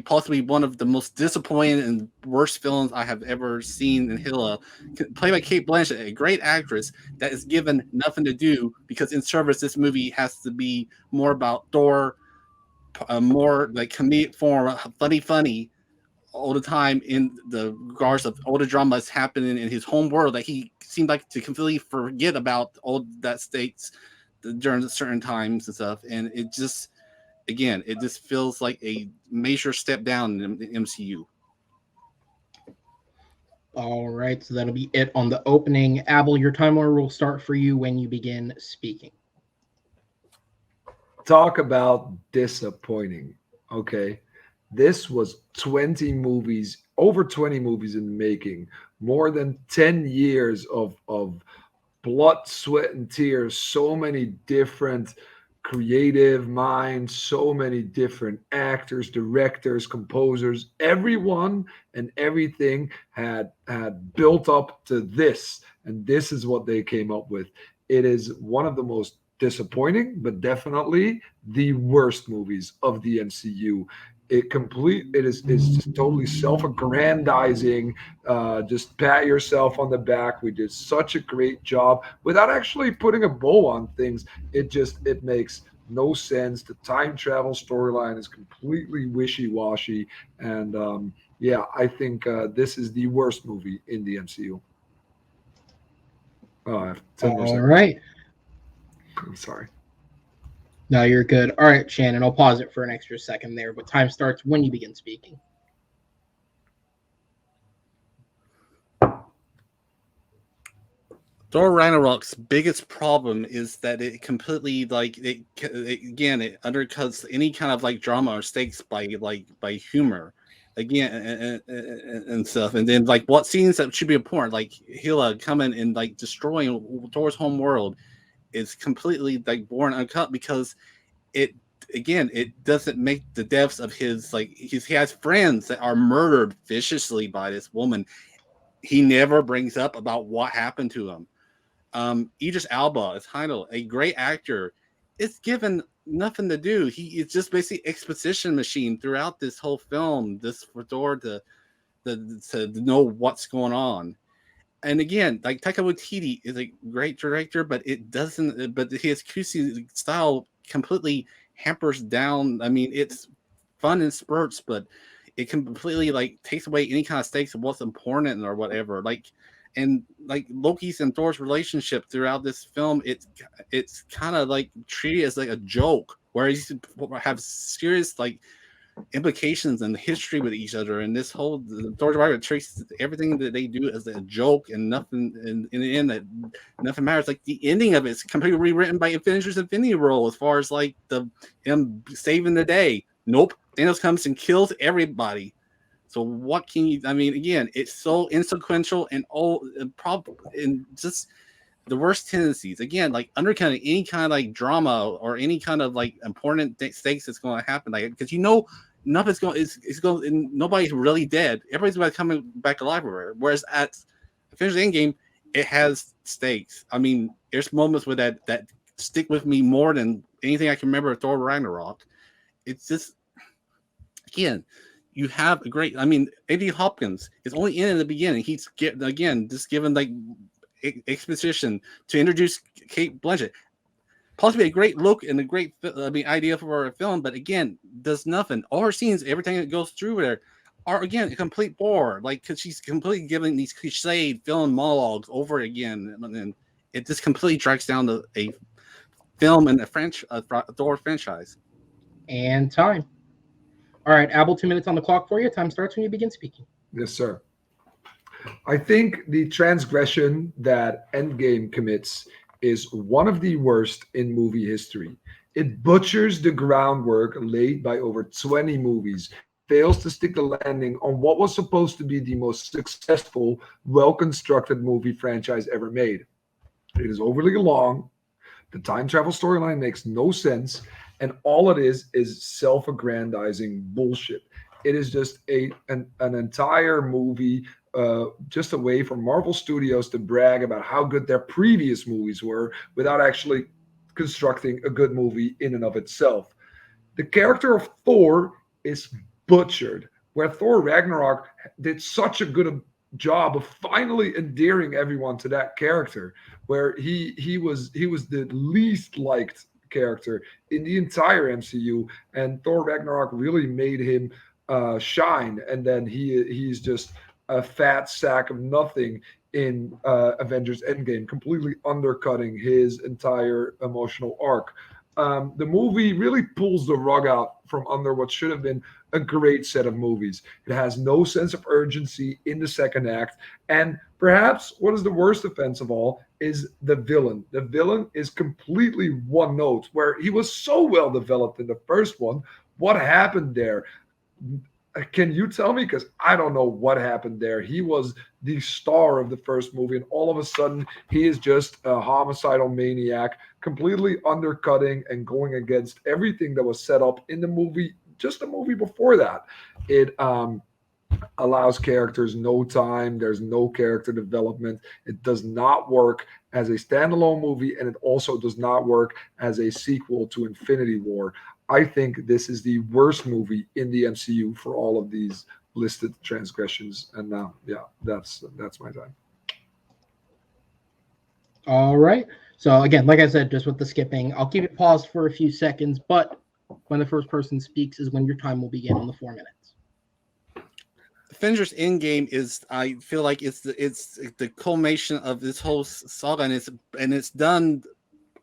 possibly one of the most disappointing and worst villains I have ever seen in Hilla, played by Cate Blanchett, a great actress that is given nothing to do because in service this movie has to be more about Thor, more like comedic form, funny, all the time in the regards of all the dramas happening in his home world that he seemed like to completely forget about all that states during certain times and stuff. And it just, again, it just feels like a major step down in the MCU. All right, so that'll be it on the opening. Abel, your timer will start for you when you begin speaking. Talk about disappointing. Okay. This was 20 movies, over 20 movies in the making, more than 10 years of blood, sweat, and tears, so many different creative minds, so many different actors, directors, composers, everyone and everything had built up to this, and this is what they came up with. It is one of the most disappointing, but definitely the worst movies of the MCU. It is just totally self-aggrandizing. Just pat yourself on the back. We did such a great job without actually putting a bow on things. It makes no sense. The time travel storyline is completely wishy-washy, and yeah, I think this is the worst movie in the MCU. Oh, I have 10 more All seconds. right. I'm sorry. No, you're good. All right, Shannon, I'll pause it for an extra second there, but time starts when you begin speaking. Thor Ragnarok's biggest problem is that it completely it undercuts any kind of like drama or stakes by humor again and stuff. And then like what scenes that should be important, like Hela coming and like destroying Thor's home world, is completely like born uncut because it doesn't make the depths of his he has friends that are murdered viciously by this woman. He never brings up about what happened to him. Idris Elba is Heimdall, a great actor, is given nothing to do. He is just basically exposition machine throughout this whole film, this for Thor to know what's going on. And again, like Taika Waititi is a great director, but his QC style completely hampers down. I mean, it's fun in spurts, but it completely like takes away any kind of stakes of what's important or whatever. And Loki's and Thor's relationship throughout this film, it's kind of like treated as like a joke, where he's have serious implications and history with each other. And this whole Thor Ragnarok treats everything that they do as a joke, and nothing in the end that nothing matters. Like the ending of it is completely rewritten by Avengers Infinity War as far as like him saving the day. Nope, Thanos comes and kills everybody. So what can you? I mean, again, it's so insequential and and just the worst tendencies. Again, like undercutting any kind of like drama or any kind of like important stakes that's going to happen. Like because nothing's going. It's going. Nobody's really dead. Everybody's about coming back alive. Whereas at Avengers Endgame, it has stakes. I mean, there's moments where that stick with me more than anything I can remember of Thor Ragnarok. It's just again. You have a great. I mean, Andy Hopkins is only in the beginning. He's just given like exposition to introduce Kate Blanchett, possibly a great look and a great idea for a film, but again, does nothing. All her scenes, everything that goes through there, are again a complete bore. Like because she's completely giving these cliched film monologues over again, and it just completely drags down a film and a Thor franchise. And time. All right, Abel, 2 minutes on the clock for you. Time starts when you begin speaking. Yes, sir. I think the transgression that Endgame commits is one of the worst in movie history. It butchers the groundwork laid by over 20 movies, fails to stick the landing on what was supposed to be the most successful, well-constructed movie franchise ever made. It is overly long. The time travel storyline makes no sense. And all it is self-aggrandizing bullshit. It is just an entire movie just a way for Marvel Studios to brag about how good their previous movies were without actually constructing a good movie in and of itself. The character of Thor is butchered, where Thor Ragnarok did such a good job of finally endearing everyone to that character, where he was the least liked character in the entire MCU, and Thor Ragnarok really made him shine, and then he's just a fat sack of nothing in Avengers Endgame, completely undercutting his entire emotional arc. The movie really pulls the rug out from under what should have been a great set of movies. It has no sense of urgency in the second act. And perhaps what is the worst offense of all is the villain. The villain is completely one note, where he was so well developed in the first one. What happened there? Can you tell me? Because I don't know what happened there. He was the star of the first movie, and all of a sudden, he is just a homicidal maniac, completely undercutting and going against everything that was set up in the movie, just the movie before that. It allows characters no time. There's no character development. It does not work as a standalone movie, and it also does not work as a sequel to Infinity War. I think this is the worst movie in the MCU for all of these listed transgressions. And now, that's my time. All right. So again, like I said, just with the skipping, I'll keep it paused for a few seconds, but when the first person speaks is when your time will begin on the 4 minutes. Avengers Endgame is, I feel like it's the culmination of this whole saga, and it's done,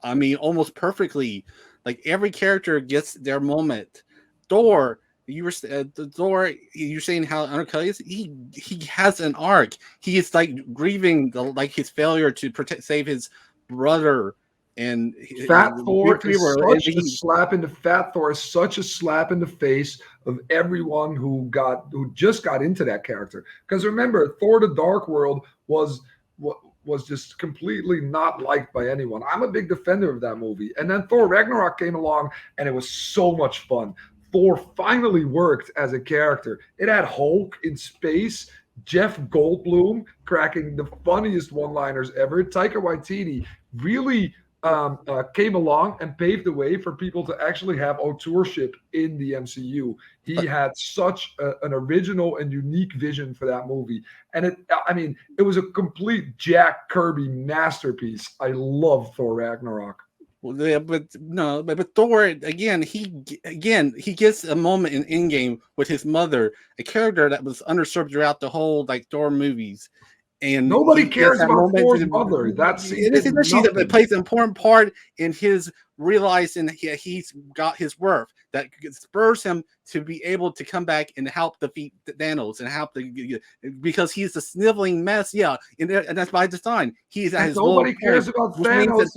I mean, almost perfectly. Like every character gets their moment. Thor, you're saying how undercut he is. He has an arc. He is like grieving his failure to save his brother. And Fat Thor is such a slap in the Fat Thor is such a slap in the face of everyone who just got into that character. Because remember, Thor: The Dark World was just completely not liked by anyone. I'm a big defender of that movie. And then Thor Ragnarok came along, and it was so much fun. Thor finally worked as a character. It had Hulk in space, Jeff Goldblum cracking the funniest one-liners ever. Taika Waititi really came along and paved the way for people to actually have authorship in the MCU. He had such an original and unique vision for that movie. And it was a complete Jack Kirby masterpiece. I love Thor Ragnarok. Well, yeah, but Thor again. He gets a moment in Endgame with his mother, a character that was underserved throughout the whole Thor movies. And nobody cares about Thor's mother. It plays an important part in his realizing he's got his worth. That spurs him to be able to come back and help defeat Thanos and because he's a sniveling mess. Yeah, and that's by design. Nobody cares about Thanos.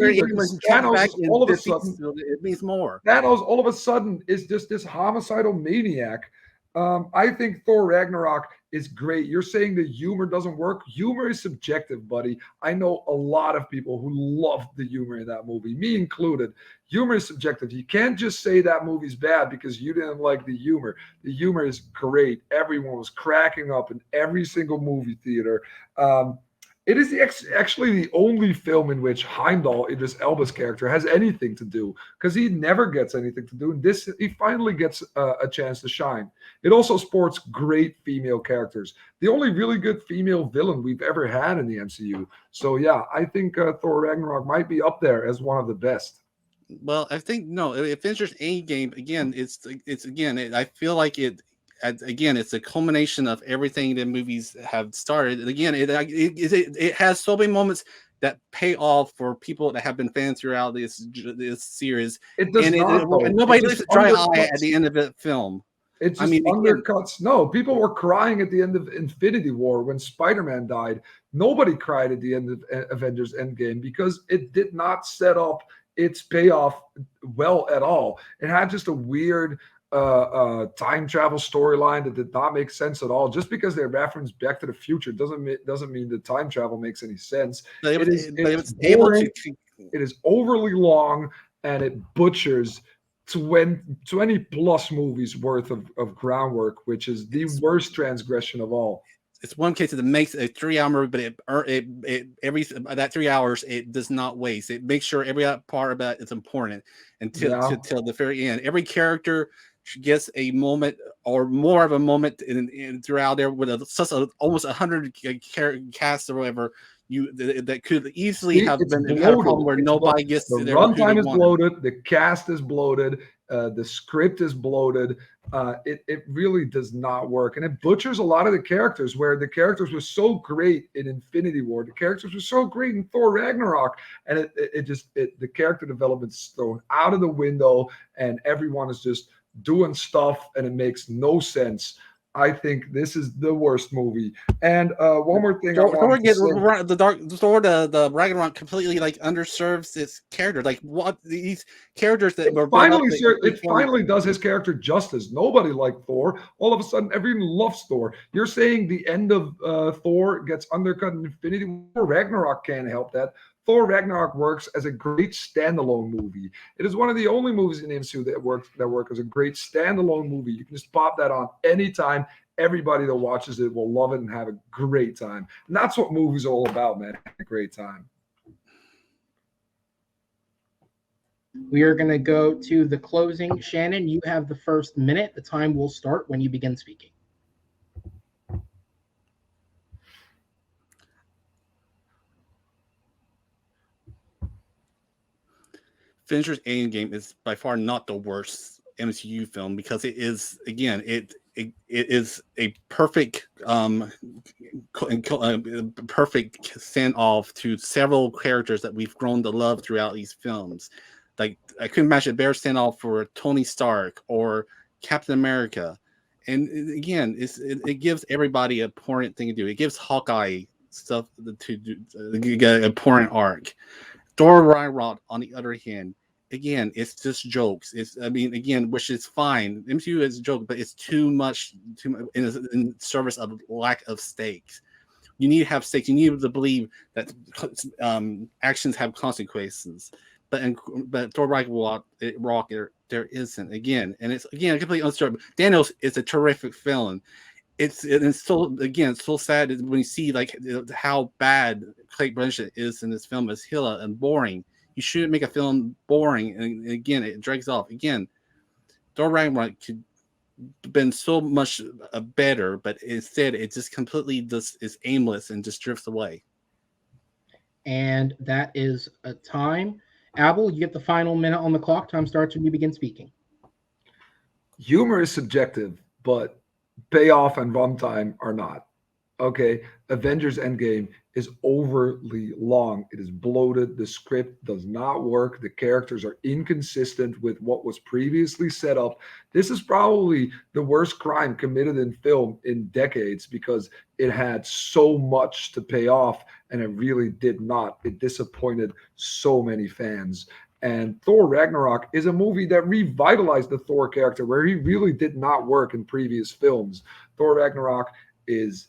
Thanos all of a sudden, it means more. Thanos all of a sudden is just this homicidal maniac. I think Thor Ragnarok is great. You're saying the humor doesn't work. Humor is subjective, buddy. I know a lot of people who love the humor in that movie, me included. Humor is subjective. You can't just say that movie's bad because you didn't like the humor. The humor is great. Everyone was cracking up in every single movie theater. It is actually the only film in which Heimdall, Idris Elba's character, has anything to do, because he never gets anything to do. And he finally gets a chance to shine. It also sports great female characters. The only really good female villain we've ever had in the MCU. So yeah, I think Thor Ragnarok might be up there as one of the best. Well, I think Avengers Endgame again. I feel like it. Again, it's a culmination of everything the movies have started. And again, it has so many moments that pay off for people that have been fans throughout this series. It does and nobody looks dry eye at the end of the film. It just undercuts. No, people were crying at the end of Infinity War when Spider-Man died. Nobody cried at the end of Avengers Endgame because it did not set up its payoff well at all. It had just a weird time travel storyline that did not make sense at all. Just because they reference Back to the Future doesn't mean that time travel makes any sense. It is overly long, and it butchers 20 plus movies worth of groundwork, which is the worst transgression of all. It's one case that makes a 3-hour movie, but every that 3 hours it does not waste. It makes sure every part about it is important until the very end. Every character gets a moment or more of a moment in throughout there with almost 100 cast or whatever. That could easily have been a problem where nobody gets the runtime is bloated, the cast is bloated. The script is bloated. It really does not work, and it butchers a lot of the characters. Where the characters were so great in Infinity War, the characters were so great in Thor Ragnarok, and the character development's thrown out of the window, and everyone is just doing stuff, and it makes no sense. I think this is the worst movie. And one more thing, the Ragnarok completely like underserves its character. Like what these characters that were finally does his character justice. Nobody liked Thor. All of a sudden, everyone loves Thor. You're saying the end of Thor gets undercut in Infinity War? Ragnarok can't help that. Thor Ragnarok works as a great standalone movie. It is one of the only movies in the MCU that work as a great standalone movie. You can just pop that on anytime. Everybody that watches it will love it and have a great time. And that's what movies are all about, man. A great time. We are going to go to the closing. Shannon, you have the first minute. The time will start when you begin speaking. Avengers Endgame is by far not the worst MCU film because it is, again, it is a perfect perfect send off to several characters that we've grown to love throughout these films. Like I couldn't imagine a better send off for Tony Stark or Captain America. And again, it gives everybody an important thing to do. It gives Hawkeye stuff to do, an important arc. Thor Ragnarok, on the other hand, again, it's just jokes. Which is fine. MCU is a joke, but it's too much in service of lack of stakes. You need to have stakes. You need to believe that actions have consequences. But Thor Ragnarok, there isn't. Again, and it's completely uncertain. Thanos is a terrific villain. It's so sad when you see like how bad Cate Blanchett is in this film as Hela and boring. You shouldn't make a film boring, and again, it drags off. Again, Thor Ragnarok could have been so much better, but instead, it just completely is aimless and just drifts away. And that is a time. Abel, you get the final minute on the clock. Time starts when you begin speaking. Humor is subjective, but payoff and runtime are not. Okay, Avengers Endgame is overly long. It is bloated. The script does not work. The characters are inconsistent with what was previously set up. This is probably the worst crime committed in film in decades because it had so much to pay off and it really did not. It disappointed so many fans. And Thor Ragnarok is a movie that revitalized the Thor character where he really did not work in previous films. Thor Ragnarok is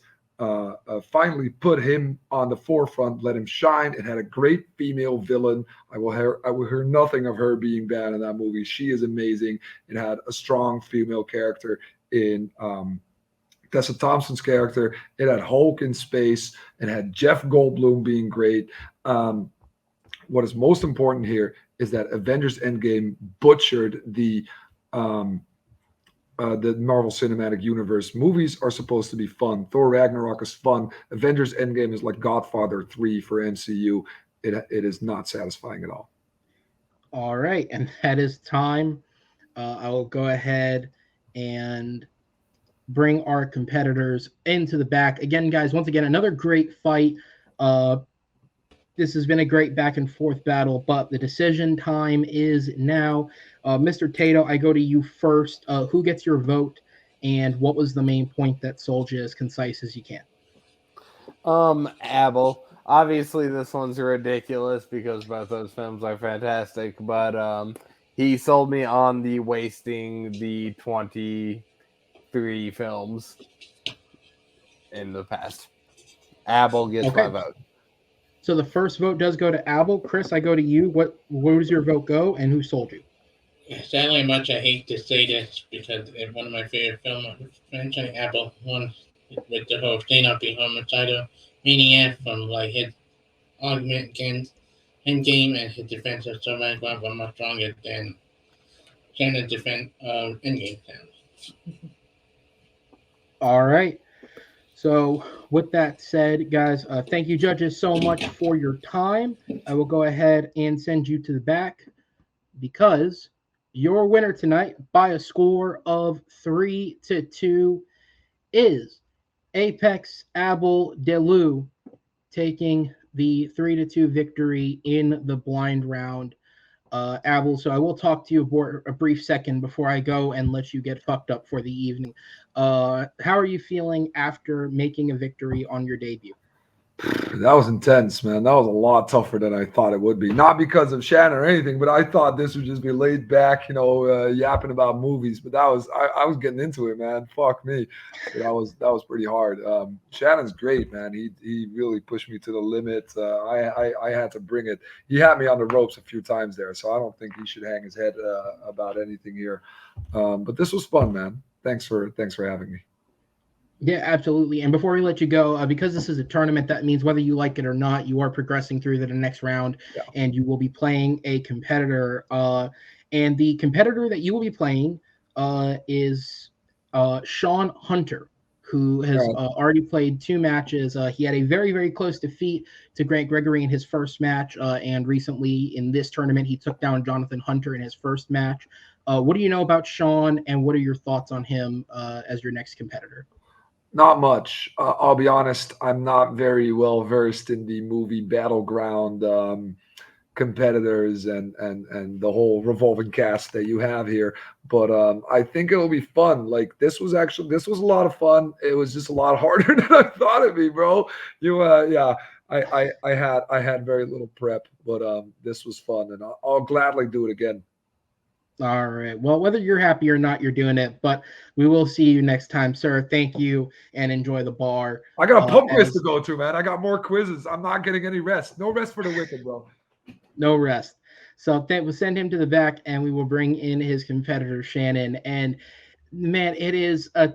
finally put him on the forefront, let him shine. It had a great female villain. I will hear nothing of her being bad in that movie. She is amazing. It had a strong female character in Tessa Thompson's character. It had Hulk in space. It had Jeff Goldblum being great. What is most important here is that Avengers Endgame butchered the Marvel Cinematic Universe. Movies are supposed to be fun. Thor Ragnarok is fun. Avengers Endgame is like Godfather 3 for MCU. It is not satisfying at all. All right, and that is time. I will go ahead and bring our competitors into the back. Again, guys, once again, another great fight. This has been a great back and forth battle, but the decision time is now. Mr. Tato, I go to you first. Who gets your vote, and what was the main point that sold you as concise as you can? Abel. Obviously, this one's ridiculous because both those films are fantastic, but he sold me on the wasting the 23 films in the past. Abel gets my vote. So the first vote does go to Abel. Chris, I go to you. Where does your vote go, and who sold you? Sadly much, I hate to say this because it's one of my favorite films. Mentioning Abel won with the whole staying up being homicidal maniac from like his argument against Endgame and his defense of Survivor were much stronger than Shannon's defense of Endgame sounds. All right. So with that said, guys, thank you, judges, so much for your your time. I will go ahead and send you to the back because Your winner tonight by a score of 3-2 is Apex Abel de Leeuw, taking the 3-2 victory in the blind round. Abel, so I will talk to you for a brief second before I go and let you get fucked up for the evening. How are you feeling after making a victory on your debut? That was intense, man. That was a lot tougher than I thought it would be. Not because of Shannon or anything, but I thought this would just be laid back, yapping about movies. But I was getting into it, man. Fuck me. So that was pretty hard. Shannon's great, man. He really pushed me to the limit. I had to bring it. He had me on the ropes a few times there, so I don't think he should hang his head about anything here. But this was fun, man. Thanks for having me. Yeah, absolutely. And before we let you go, because this is a tournament, that means whether you like it or not, you are progressing through to the next round, and you will be playing a competitor. And the competitor that you will be playing is Sean Hunter, who has already played 2 matches. He had a very, very close defeat to Grant Gregory in his first match, and recently in this tournament, he took down Jonathan Hunter in his first match. What do you know about Sean, and what are your thoughts on him as your next competitor? Not much. I'll be honest. I'm not very well versed in the movie Battleground competitors and the whole revolving cast that you have here. But I think it'll be fun. Like this was a lot of fun. It was just a lot harder than I thought it'd be, bro. I had very little prep, but this was fun, and I'll gladly do it again. All right. Well, whether you're happy or not, you're doing it. But we will see you next time, sir. Thank you, and enjoy the bar. I got a pub quiz to go to, man. I got more quizzes. I'm not getting any rest. No rest for the wicked, bro. No rest. So we'll send him to the back, and we will bring in his competitor, Shannon. And, man, it is a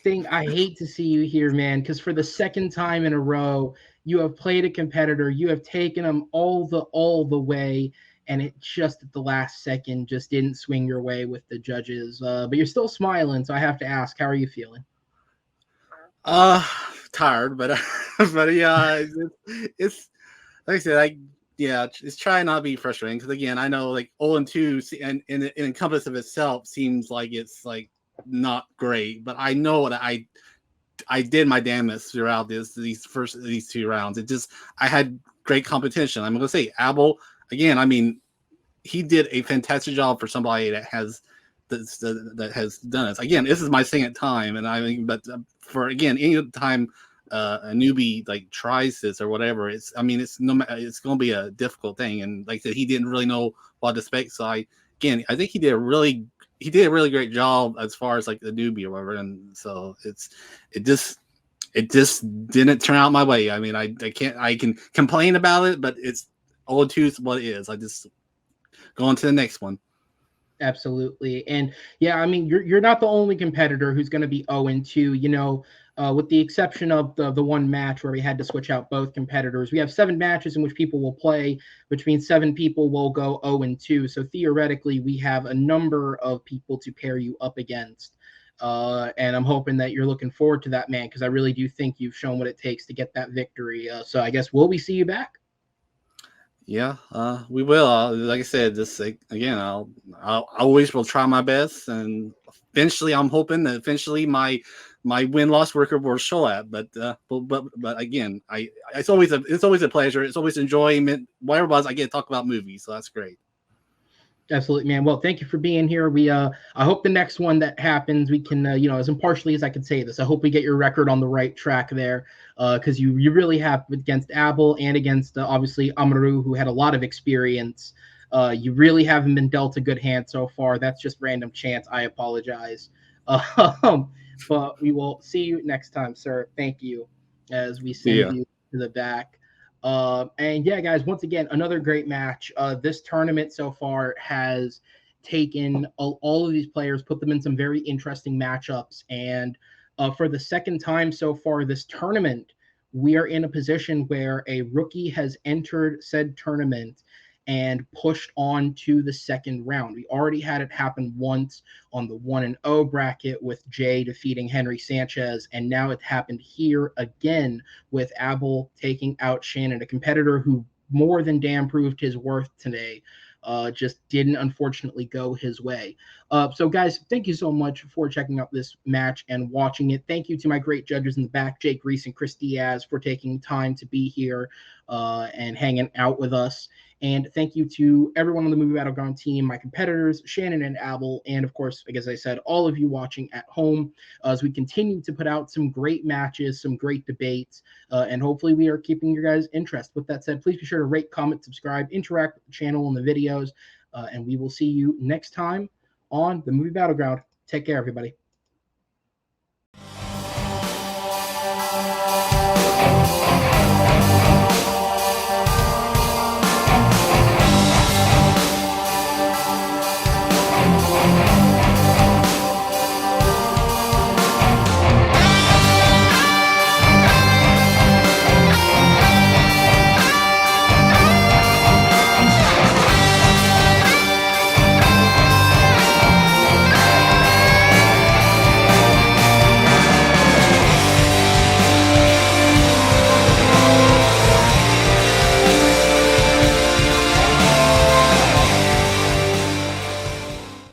thing I hate to see you here, man, because for the second time in a row, you have played a competitor. You have taken them all the way, and it just at the last second just didn't swing your way with the judges. But you're still smiling, so I have to ask, how are you feeling? Tired, but yeah, it's like I said, it's trying not to be frustrating because again, I know like 0-2 and in encompass of itself seems like it's like not great, but I know that I did my damnedest throughout these 2 rounds. It just I had great competition. I'm gonna say Abel again. I mean, he did a fantastic job for somebody that has done this. Again, this is my second time, and I mean, but for again, any time a newbie like tries this or whatever, it's going to be a difficult thing. And like I said, he didn't really know what to expect. So I think he did a really great job as far as like the newbie or whatever. And so it just didn't turn out my way. I mean, I can complain about it, but it's 0-2 is what it is. I just go on to the next one. Absolutely. And yeah, I mean, you're not the only competitor who's going to be 0-2, with the exception of the one match where we had to switch out both competitors. We have 7 matches in which people will play, which means 7 people will go 0-2. So theoretically, we have a number of people to pair you up against. And I'm hoping that you're looking forward to that, man, because I really do think you've shown what it takes to get that victory. So I guess, will we see you back? Yeah, we will. Like I said, just again, I always will try my best, and eventually, I'm hoping that eventually my win-loss record will show that. But again, it's always a pleasure. It's always enjoyment. Whatever it was, I get to talk about movies, so that's great. Absolutely, man. Well, thank you for being here. I hope the next one that happens, we can, as impartially as I can say this, I hope we get your record on the right track there, because you really have against Abel and against obviously Amaru, who had a lot of experience. You really haven't been dealt a good hand so far. That's just random chance. I apologize. But we will see you next time, sir. Thank you, as we send you to the back. And yeah, guys, once again, another great match. This tournament so far has taken all of these players, put them in some very interesting matchups. And for the second time so far this tournament, we are in a position where a rookie has entered said tournament and pushed on to the second round. We already had it happen once on the 1-0 bracket with Jay defeating Henry Sanchez, and now it happened here again with Abel taking out Shannon, a competitor who more than damn proved his worth today. just didn't unfortunately go his way. So guys, thank you so much for checking out this match and watching it. Thank you to my great judges in the back, Jake Reese and Chris Diaz, for taking time to be here and hanging out with us. And thank you to everyone on the Movie Battleground team, my competitors, Shannon and Abel, and of course, like as I said, all of you watching at home as we continue to put out some great matches, some great debates, and hopefully we are keeping your guys' interest. With that said, please be sure to rate, comment, subscribe, interact with the channel and the videos, and we will see you next time on the Movie Battleground. Take care, everybody.